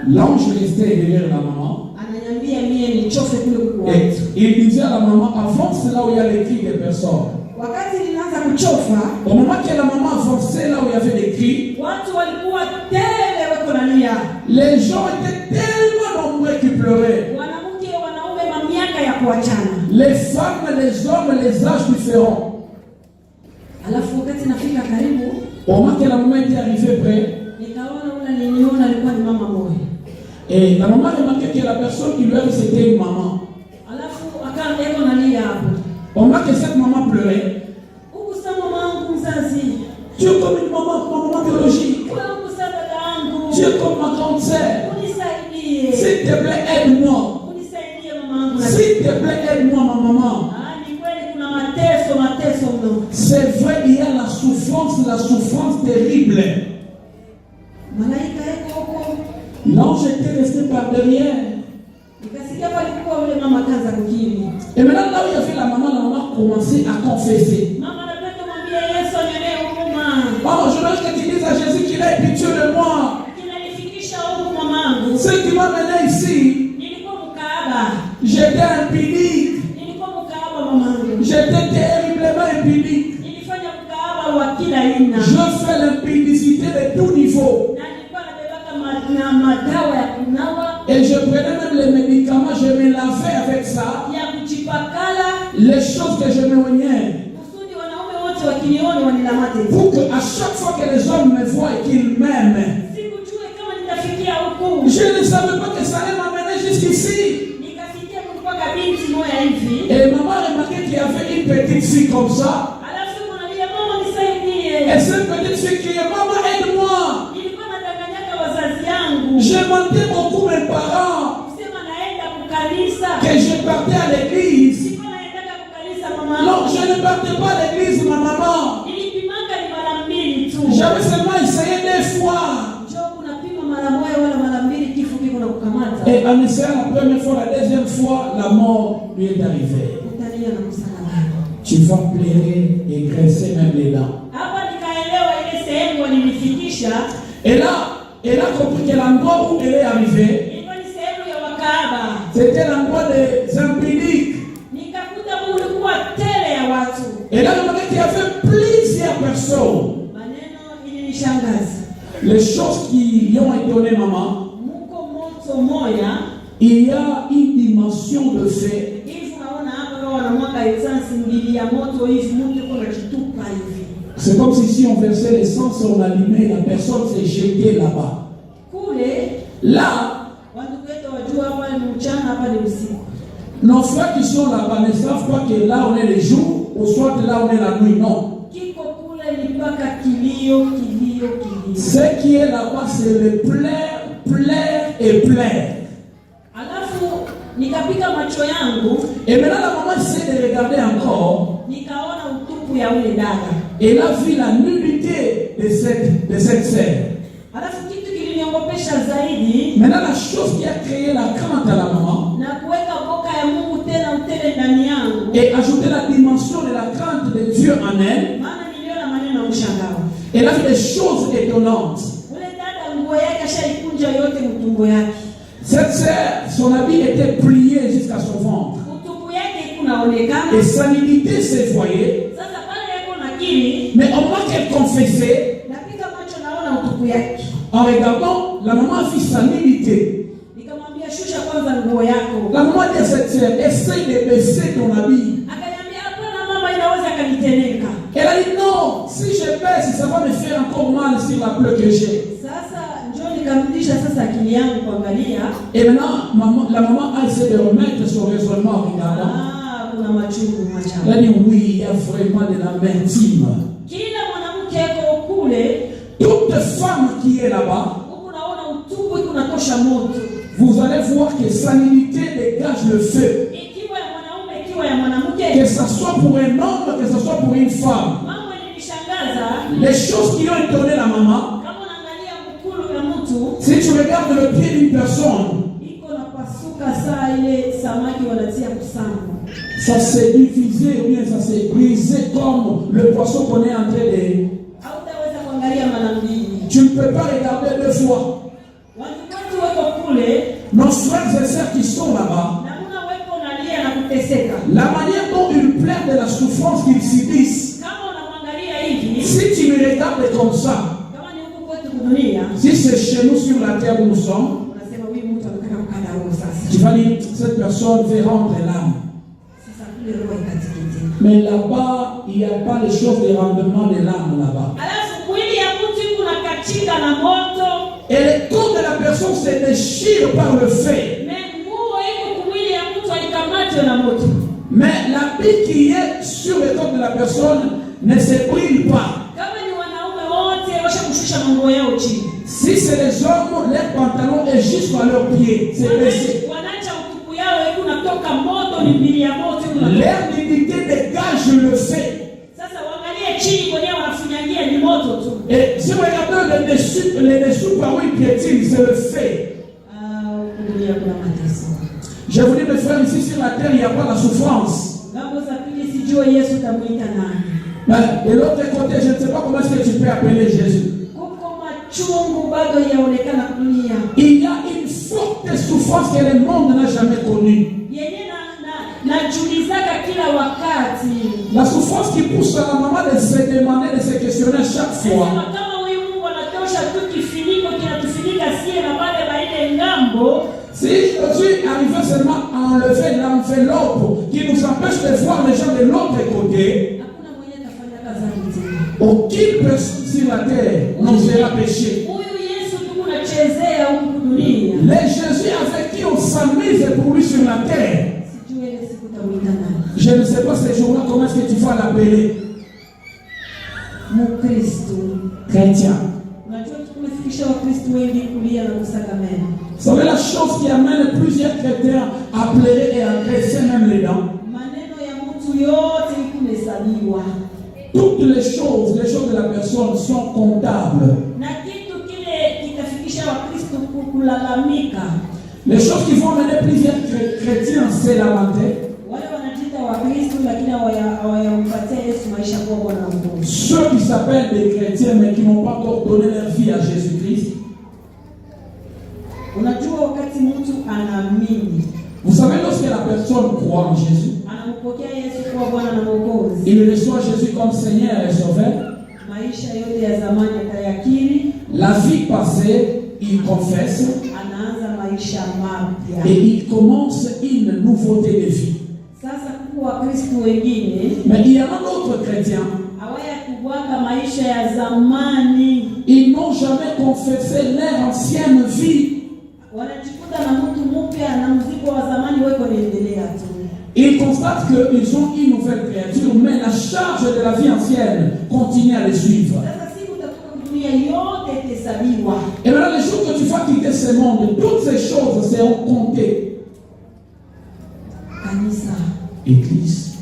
l'ange restait derrière la maman. Et il disait à la maman, avance là où il y a les cris des personnes. Au moment que la maman avançait là où il y avait des cris, les gens étaient tellement nombreux qui pleuraient. Les femmes, les hommes, les âges différents. Au moment que la maman était arrivée près, et la maman remarquait que la personne qui lui avait c'était une maman. Au moment que cette maman pleurait, tu es comme une maman biologique. Tu es comme ma grande sœur. S'il te plaît, aide-moi. S'il te plaît, aide-moi, ma maman. C'est vrai, il y a la souffrance terrible. L'ange était resté par derrière. Et maintenant, là où il y avait la maman commençait à confesser. Oh, je veux que tu dises à Jésus qu'il ait pitié de moi. Ce qui m'a mené ici, j'étais impudique. J'étais terriblement impudique. Je fais l'impudicité de tout niveau. Et je prenais même les médicaments, je me lavais avec ça. Les choses que je me oignais. Pour que à chaque fois que les hommes me voient et qu'ils m'aiment. Je ne savais pas que ça allait m'amener jusqu'ici. Et maman remarquait qu'il y avait une petite fille comme ça. Et cette petite fille criait, maman, aide-moi. Je mentais beaucoup mes parents que je partais à l'église. Non, je ne partais pas à l'église, ma maman. J'avais seulement essayé 2 fois. Et en essayant la première fois, la deuxième fois, la mort lui est arrivée. Tu vas pleurer et graisser même les dents. Et là, elle a compris que l'endroit où elle est arrivée, c'était l'endroit des impudiques. Et là, il y avait plusieurs personnes. Les choses qui lui ont étonné maman, il y a une dimension de fait. C'est comme si on versait l'essence, on allumait, la personne s'est jetée là-bas. Là, nos frères qui sont là-bas ne savent pas que là on est le jour, ou soit là on est la nuit, non. Ce qui est là-bas, c'est le plaire et plaire. Et maintenant la maman essaie de regarder encore. Elle a vu la nudité de cette sœur. Maintenant la chose qui a créé la crainte à la maman et ajouter la dimension de la crainte de Dieu en elle. Elle a vu des choses étonnantes. Cette sœur, son habit était plié jusqu'à son ventre. Et sa nudité se voyait. Mais au moment qu'elle confessait, en regardant, la maman a vu sa nudité. La maman dit à cette sœur, essaye de baisser ton habit. Elle a dit non, si je baisse, ça va me faire encore mal sur la plaie que j'ai. Et maintenant, la maman a essayé de remettre son raisonnement en regardant. Elle a dit oui, il y a vraiment de l'amertume. Toute femme qui est là-bas, vous allez voir que sa nudité dégage le feu. Que ce soit pour un homme, que ce soit pour une femme. Les choses qui ont étonné la maman, si tu regardes le pied d'une personne, ça s'est divisé ou bien ça s'est brisé comme le poisson qu'on est en train Tu ne peux pas regarder deux fois. Nos frères et sœurs qui sont là-bas, la manière dont ils pleurent de la souffrance qu'ils subissent, si tu me regardes comme ça, si c'est chez nous sur la terre où nous sommes, tu vas dire, cette personne veut rendre l'âme. Mais là-bas, il n'y a pas les choses de rendement de l'âme là-bas. Et le corps de la personne se déchire par le feu. Mais la vie qui est sur le corps de la personne ne se brille pas. Si c'est les hommes, leur pantalon est jusqu'à leurs pieds. C'est baissé. Leur dignité dégage le feu. Et si vous regardez les dessous par où ils piétinent, c'est le feu. Je vous dis, mes frères, ici sur la terre, il n'y a pas la souffrance. Mais de l'autre côté, je ne sais pas comment est-ce que tu peux appeler Jésus. Il y a une forte souffrance que le monde n'a jamais connue. La souffrance qui pousse à la maman de se demander, de se questionner chaque fois. Si Jésus arrivait seulement à enlever l'enveloppe qui nous empêche de voir les gens de l'autre côté, aucune personne sur la terre n'osera pécher. Les Jésus avec qui on s'amuse pour lui sur la terre, je ne sais pas ces jours-là comment est-ce que tu vas l'appeler. Chrétien. Vous savez la chose qui amène plusieurs chrétiens à pleurer et à graisser même les dents. Toutes les choses de la personne sont comptables. Les choses qui vont amener plusieurs chrétiens, c'est la lamenter. Ceux qui s'appellent des chrétiens mais qui n'ont pas encore donné leur vie à Jésus-Christ. Vous savez, lorsque la personne croit en Jésus, il reçoit Jésus comme Seigneur et Sauveur. La vie passée, il confesse et il commence une nouveauté de vie. Mais il y a un autre chrétien. Ils n'ont jamais confessé leur ancienne vie. Ils constatent qu'ils ont une nouvelle créature, mais la charge de la vie ancienne continue à les suivre. Et maintenant, les jours que tu vas quitter ce monde, toutes ces choses seront comptées. Église,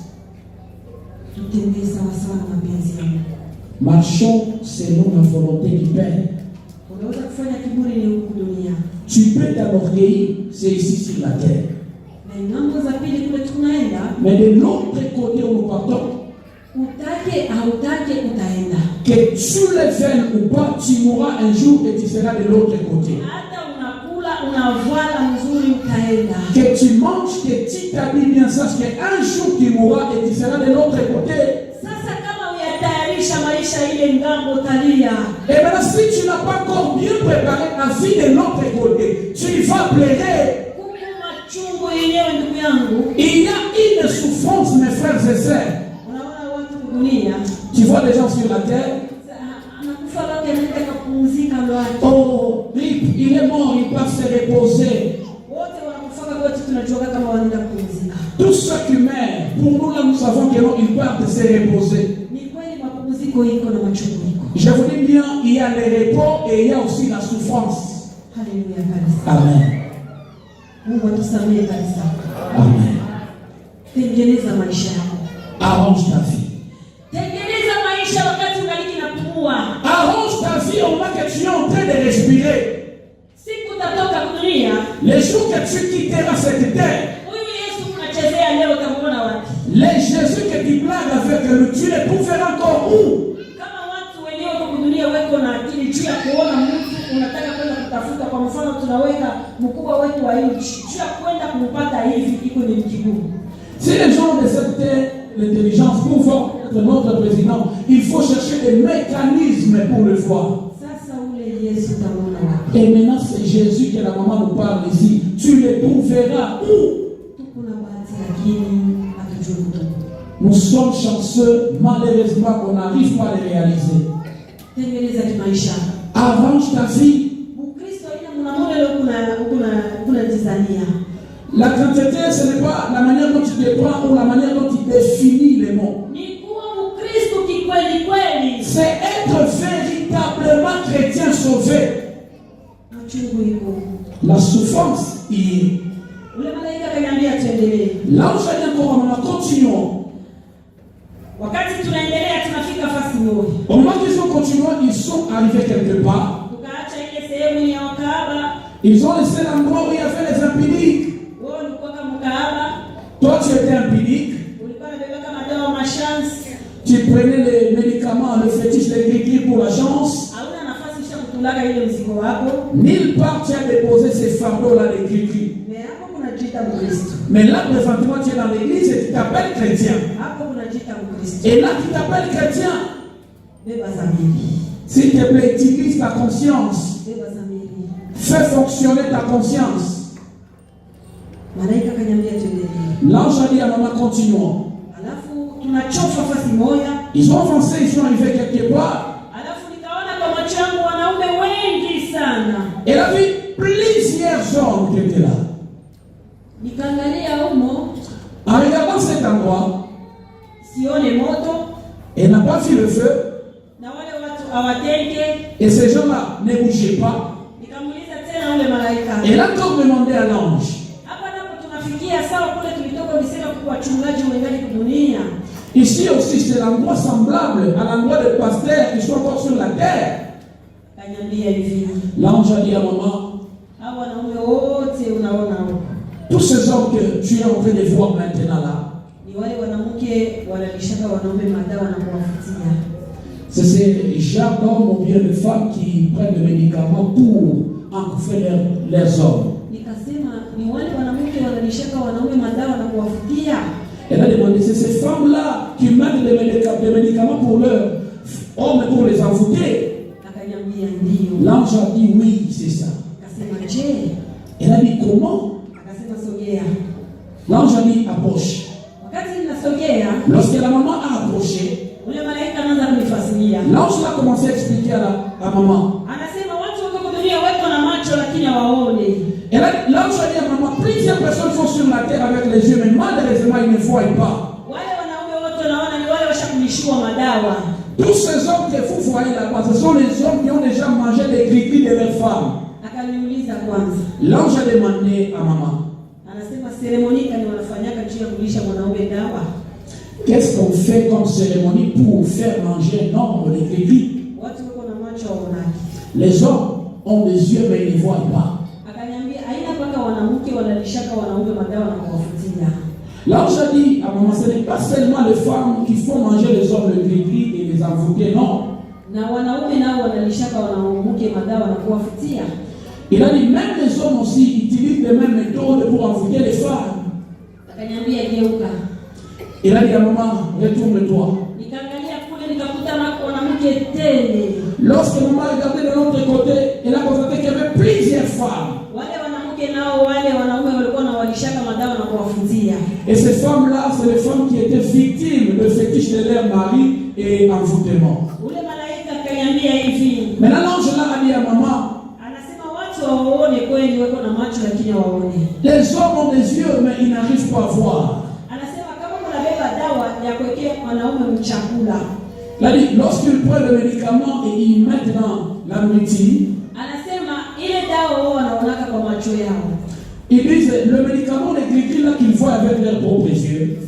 marchons selon la volonté du Père. Tu peux t'enorgueillir, c'est ici sur la terre. Mais de l'autre côté où nous partons, que tu le viennes ou pas, tu mourras un jour et tu seras de l'autre côté. Que tu manges, que tu t'habilles bien, sache qu'un jour tu mourras et tu seras de l'autre côté. Et maintenant, si tu n'as pas encore bien préparé la vie de l'autre côté, tu vas pleurer. Il y a une souffrance, mes frères et sœurs. Tu vois des gens sur la terre. Oh, il est mort, il va se reposer. Tous ceux qui meurent, pour nous là, nous savons qu'ils partent se reposer. Je vous dis bien, il y a le repos et il y a aussi la souffrance. Amen. Amen. Arrange ta vie. Arrange ta vie au moment que tu es en train de respirer. Les jours que tu quitteras cette terre, les Jésus que tu blagues avec lui, tu les trouveras encore où? tunaweka mkubwa wetu wa nchi juu ya kwenda kumpata hivi iko ni kigumu. Si les gens de cette terre, l'intelligence pouvant être notre président, il faut chercher des mécanismes pour le voir. Et maintenant, c'est Jésus que la maman nous parle ici. Tu les trouveras où? Nous sommes chanceux, malheureusement, on n'arrive pas à les réaliser. Arrange ta vie. La quantité, ce n'est pas la manière dont tu te prends ou la manière dont tu définis les mots. C'est être véritablement chrétien sauvé. La souffrance y est. Là où j'ai encore un continuons. Au moment qu'ils ont continué, ils sont arrivés quelque part. Ils ont laissé l'endroit où il y avait les impudiques. Toi, tu étais impudique. Tu prenais les médicaments, le fétiche, les gris pour la chance. Nulle part tu as déposé ces fardeaux-là de gris. Mais là, présentement, tu es dans l'église et tu t'appelles chrétien. Et là, tu t'appelles chrétien. S'il te plaît, utilise ta conscience. Fais fonctionner ta conscience. L'ange a dit à maman, continuons. Ils ont avancé, ils sont arrivés quelque part. Elle a vu plusieurs hommes qui étaient là. En regardant cet endroit, elle n'a pas vu le feu. Et ces gens-là ne bougeaient pas. Elle a encore demandé à l'ange. Ici aussi, c'est l'endroit semblable à l'endroit des pasteurs qui sont encore sur la terre. L'ange a dit à maman, tous ces hommes que tu es en train de voir maintenant là, c'est ces gens d'hommes ou bien de femmes qui prennent des médicaments pour encouffer leurs hommes. Elle a demandé, c'est ces femmes-là qui mettent des médicaments pour leurs hommes pour les envoûter. L'ange a dit oui, c'est ça. Elle a dit comment? L'ange a dit approche. Lorsque la maman a approché, l'ange a commencé à expliquer à maman. L'ange a dit à maman, plusieurs personnes sont sur la terre avec les yeux, mais malheureusement ils ne voient pas. Tous ces hommes que vous voyez là-bas, ce sont les hommes qui ont déjà mangé les gris de leurs femmes. L'ange a demandé à maman, qu'est-ce qu'on fait comme cérémonie pour faire manger un homme les gris? Les hommes ont des yeux mais ils ne voient pas. L'ange a dit à maman, ce n'est pas seulement les femmes qui font manger les hommes le gris et les envoûter, non. Il a dit, même les hommes aussi utilisent les mêmes méthodes pour envoûter les femmes. Il a dit à maman, retourne-toi. Lorsque maman regardait de l'autre côté, elle a constaté qu'il y avait plusieurs femmes. Et ces femmes-là, c'est les femmes qui étaient victimes de fétiches de leur mari et envoûtement. Maintenant, l'ange là a dit à maman, les hommes ont des yeux, mais ils n'arrivent pas à voir. Il a dit, lorsqu'ils prennent le médicament et ils mettent dans la nourriture, ils disent, le médicament, les gris là qu'ils voient avec leurs propres yeux,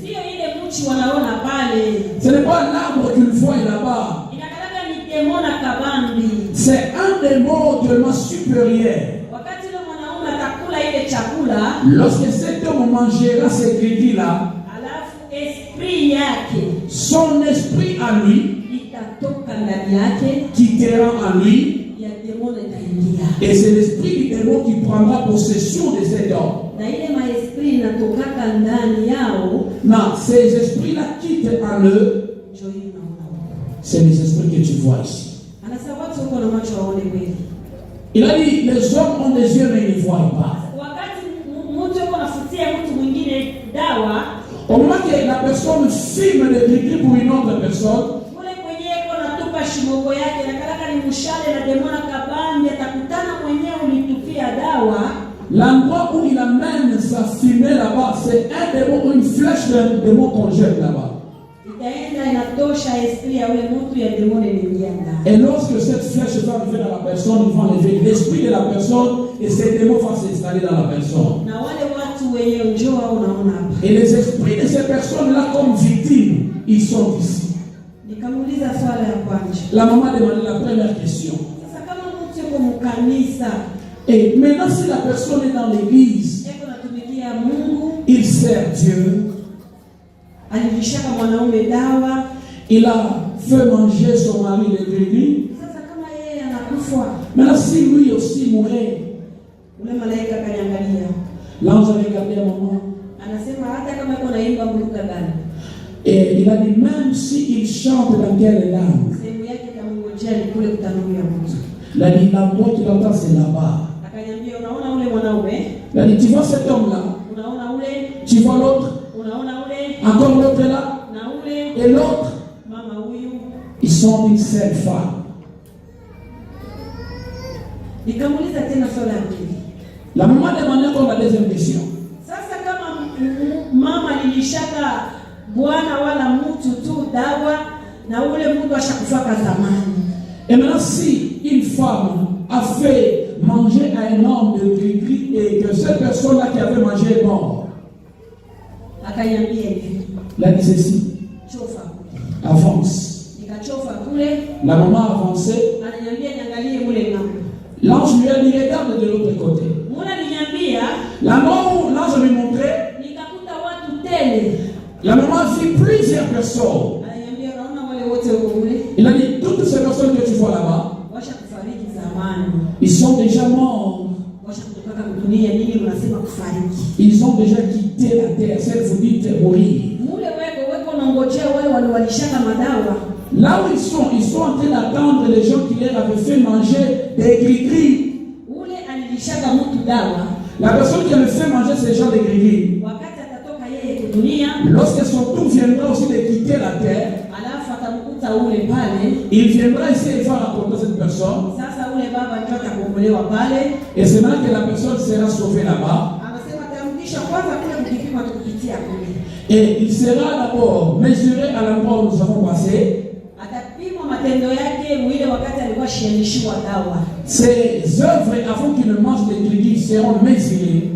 ce n'est pas l'arbre qu'ils voient là-bas. C'est un démon tellement supérieur. Lorsque cet homme mangera ces gris là, son esprit à lui quittera en lui Et c'est l'esprit du démon qui prendra possession de cet homme. Na ile maesprit inatokaka ndani yao. Non, ces esprits-là quittent en eux. C'est les esprits que tu vois ici. Il a dit, les hommes ont des yeux mais ils ne voient pas. Au moment que la personne filme le gris pour une autre personne, l'endroit où il amène sa fumée là-bas, c'est un démon ou une flèche d'un démon qu'on jette là-bas. Et lorsque cette flèche va arriver dans la personne, il va enlever l'esprit de la personne et ces démons vont s'installer dans la personne. Et les esprits de ces personnes-là, comme victimes, ils sont ici. La maman demandait la première question. Et maintenant, si la personne est dans l'église, il sert Dieu. Il a fait manger son mari le gris. Maintenant, si lui aussi mourait, l'ange a regardé à maman. Et il a dit, même s'il chante dans quelle langue, il a dit, la voix qu'il entend, c'est là-bas. Il a dit, tu vois cet homme-là, tu vois l'autre, encore l'autre est là, et l'autre, ils sont une seule femme. La maman demandait encore la deuxième question. Et maintenant, si une femme a fait manger à un homme de gris et que cette personne-là qui avait mangé est mort, il a dit ceci. Avance. La maman a avancé. L'ange lui a dit, regarde de l'autre côté. L'endroit où l'ange lui montrait, la maman a vu plusieurs personnes. Il a dit, toutes ces personnes que tu vois là-bas, ils sont déjà morts. Ils ont déjà quitté la terre. C'est que vous dites mourir. Là où ils sont en train d'attendre les gens qui leur avaient fait manger des gris-gris. La personne qui avait fait manger ces gens de gris-gris, lorsque son tour viendra aussi de quitter la terre, il viendra ici et va raconter cette personne. Et c'est là que la personne sera sauvée là-bas. Et il sera d'abord mesuré à l'endroit où nous avons passé. Ses œuvres, avant qu'il ne mange des gris, seront mesurées.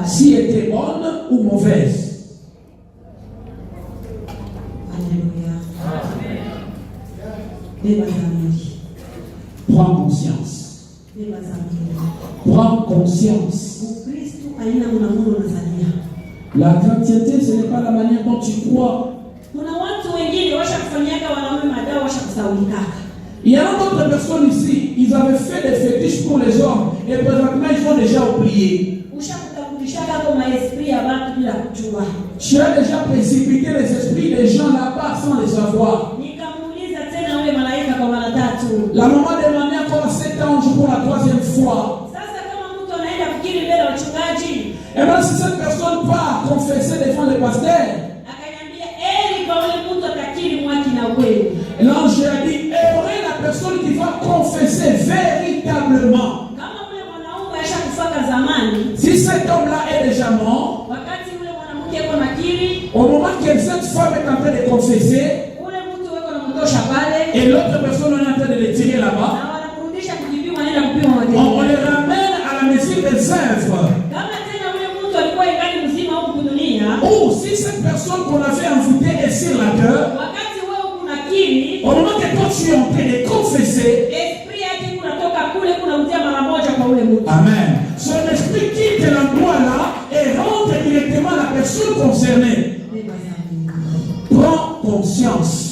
Si elles étaient bonnes ou mauvaises. Prends conscience. Prends conscience. La chrétienté, ce n'est pas la manière dont tu crois. Il y a d'autres personnes ici, ils avaient fait des fétiches pour les hommes et présentement ils sont déjà oubliés. Tu as déjà précipité les esprits des gens là-bas sans les savoir. La maman demandait encore à cet ange pour la troisième fois. Et même si cette personne part confesser devant le pasteur, l'ange a dit, heureux la personne qui va confesser véritablement. Si cet homme-là est déjà mort, au moment que cette femme est en train de confesser, et l'autre personne est en train de le tirer là-bas, on les ramène à la mesure des œuvres. Ou si cette personne qu'on avait envoûtée est sur la cœur, au moment que toi tu es en train de confesser, amen, son esprit quitte l'endroit là et rentre directement à la personne concernée. Prends conscience.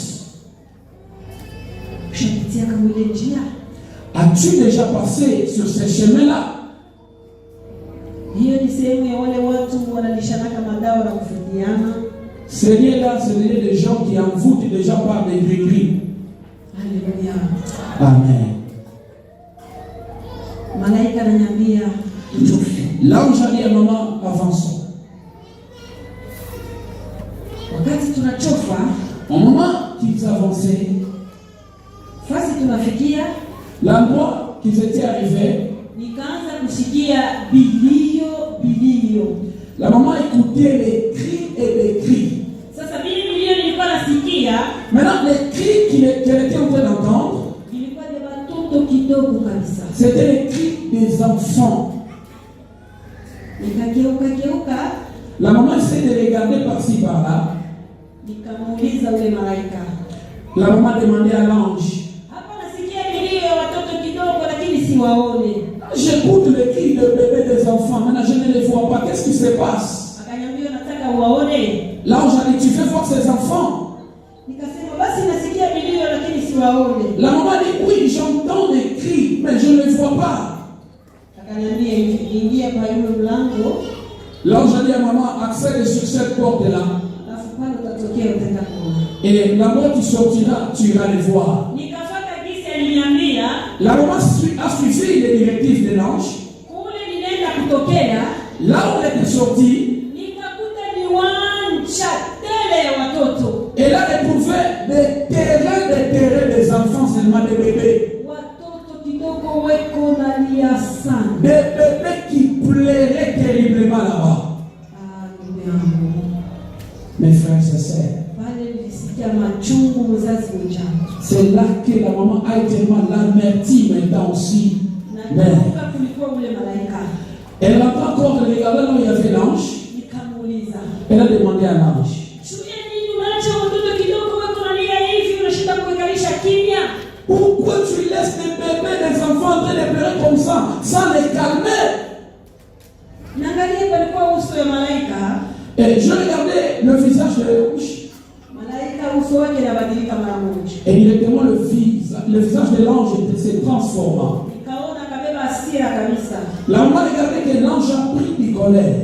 As-tu déjà passé sur ces chemins-là? C'est lié-là, c'est lié des gens qui envoûtent déjà par des gris-gris. Alléluia. Amen. L'ange a dit à maman, avançons. Au moment qu'ils avançaient, l'endroit qu'ils étaient arrivés, la maman écoutait les cris et les cris. Maintenant, les cris qu'elle était en train d'entendre, c'était les cris des enfants. La maman essaie de regarder par-ci par-là. La maman demandait à l'ange, j'écoute les cris de bébés des enfants, maintenant je ne les vois pas, qu'est-ce qui se passe? L'ange a dit, tu fais voir ces enfants? La maman dit, oui, j'entends des cris, mais je ne les vois pas. L'ange a dit à maman, accède sur cette porte-là. Et là-bas tu sortiras, tu iras les voir. La maman a suivi les directives de l'ange. Là où elle était sortie, elle a éprouvé des terrains des enfants, seulement des bébés. Des bébés qui pleuraient terriblement là-bas. Mes frères et sœurs, c'est là que la maman a été l'amertume maintenant aussi. Mais elle n'a pas encore regardé là où il y avait l'ange. Elle a demandé à l'ange, pourquoi tu laisses les bébés, les enfants en train de pleurer comme ça, sans les calmer? Et je regardais le visage de l'ange. Et directement le visage de l'ange s'est transformé. La maman regardait que l'ange a pris du colère.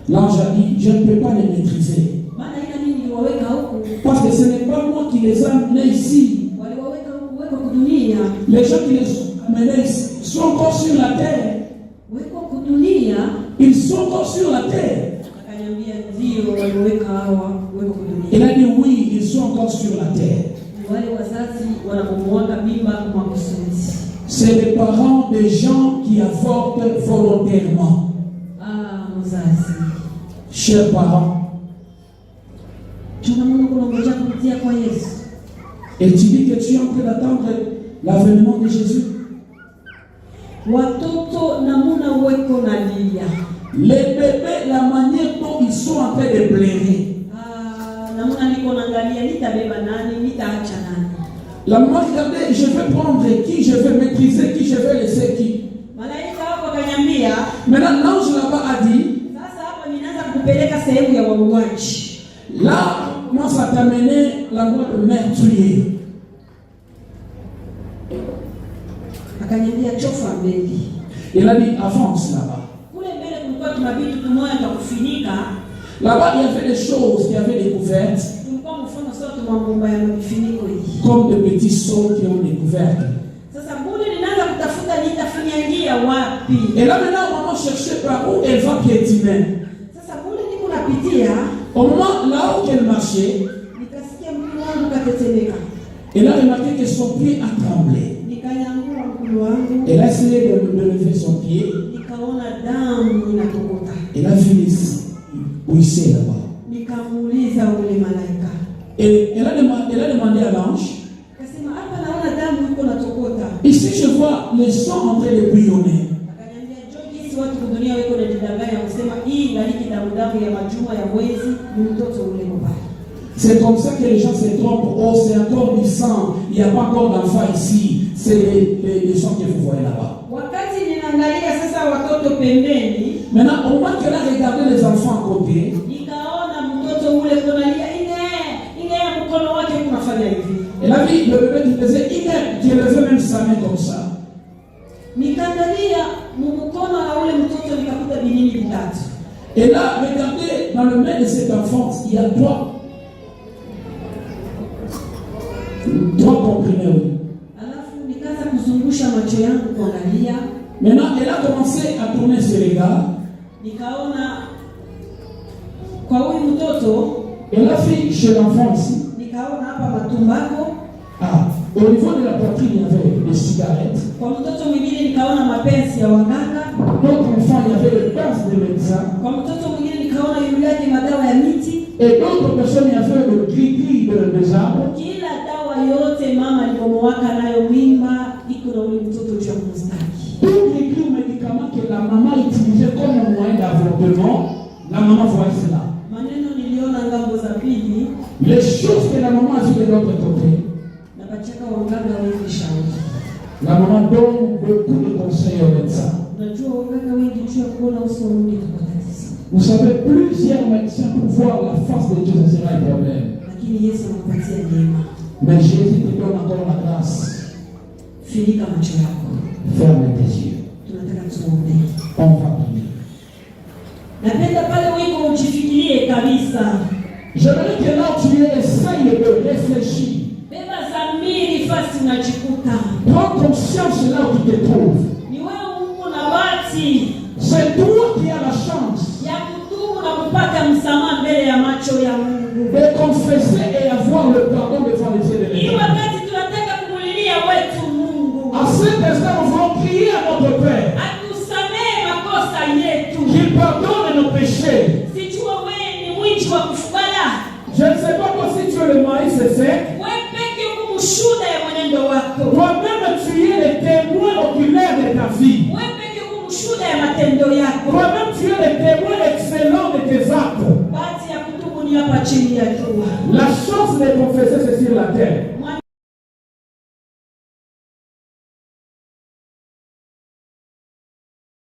L'ange a dit, je ne peux pas les maîtriser. Parce que ce n'est pas moi qui les ai amenés ici. Les gens qui les ont amenés ici sont encore sur la terre. Ils sont encore sur la terre. Il a dit oui, ils sont encore sur la terre. C'est les parents des gens qui avortent volontairement. Chers parents, et tu dis que tu es en train d'attendre l'avènement de Jésus. Les bébés, la manière dont ils sont en train de pleurer. La maman regardait, je vais prendre qui, je vais maîtriser qui, je vais laisser qui. Maintenant, l'ange là-bas a dit, là, comment ça t'a mené l'endroit de meurtrier? Il a dit, avance là-bas. Là-bas, il y avait des choses qui avaient découvertes. Comme de petits sauts qui ont découvert. Et là maintenant, maman cherchait par où elle va piétiner. Au moment là où elle marchait, elle a remarqué que son pied a tremblé. Elle a essayé de lever son pied. Elle a vu les buissés là-bas. Et elle a demandé à l'ange, ici je vois le sang en train de bouillonner. C'est comme ça que les gens se trompent. Oh, c'est encore du sang. Il n'y a pas encore d'enfant ici. C'est les gens que vous voyez là-bas. Maintenant, au moment qu'elle a regardé les enfants à côté, elle a vu le bébé qui faisait une, qui élevait même sa main comme ça. Et là, regardez, dans le main de cet enfant, il y a trois comprimés. Maintenant, elle a commencé à tourner ses regards. Elle a fait chez l'enfant ici. Au niveau de la poitrine, il y avait des cigarettes. D'autres enfants, il y avait le pince de médecin. Et d'autres personnes, il y avait le gris-gris des arbres. Tous les gris médicaments que la maman utilisait comme moyen d'avortement, la maman voyait cela. Les choses que la maman a vues de l'autre côté, la maman donne beaucoup de conseils aux médecins. Vous savez, plusieurs médecins pour voir la face de Dieu, ce sera un problème. Mais Jésus te donne encore la grâce. Ferme tes yeux. On va prier. J'aimerais que là tu essayes de réfléchir. Prends conscience là où tu te trouves. C'est toi qui as la chance de confesser et avoir le pardon devant les yeux de l'Éternel. À cet instant, nous allons prier à notre Père qu'il pardonne nos péchés. Je ne sais pas toi si tu es le maïs sec. Toi-même tu es le témoin oculaire de ta vie. Toi-même tu es le témoin excellent de tes actes. La chance de confesser c'est sur la terre.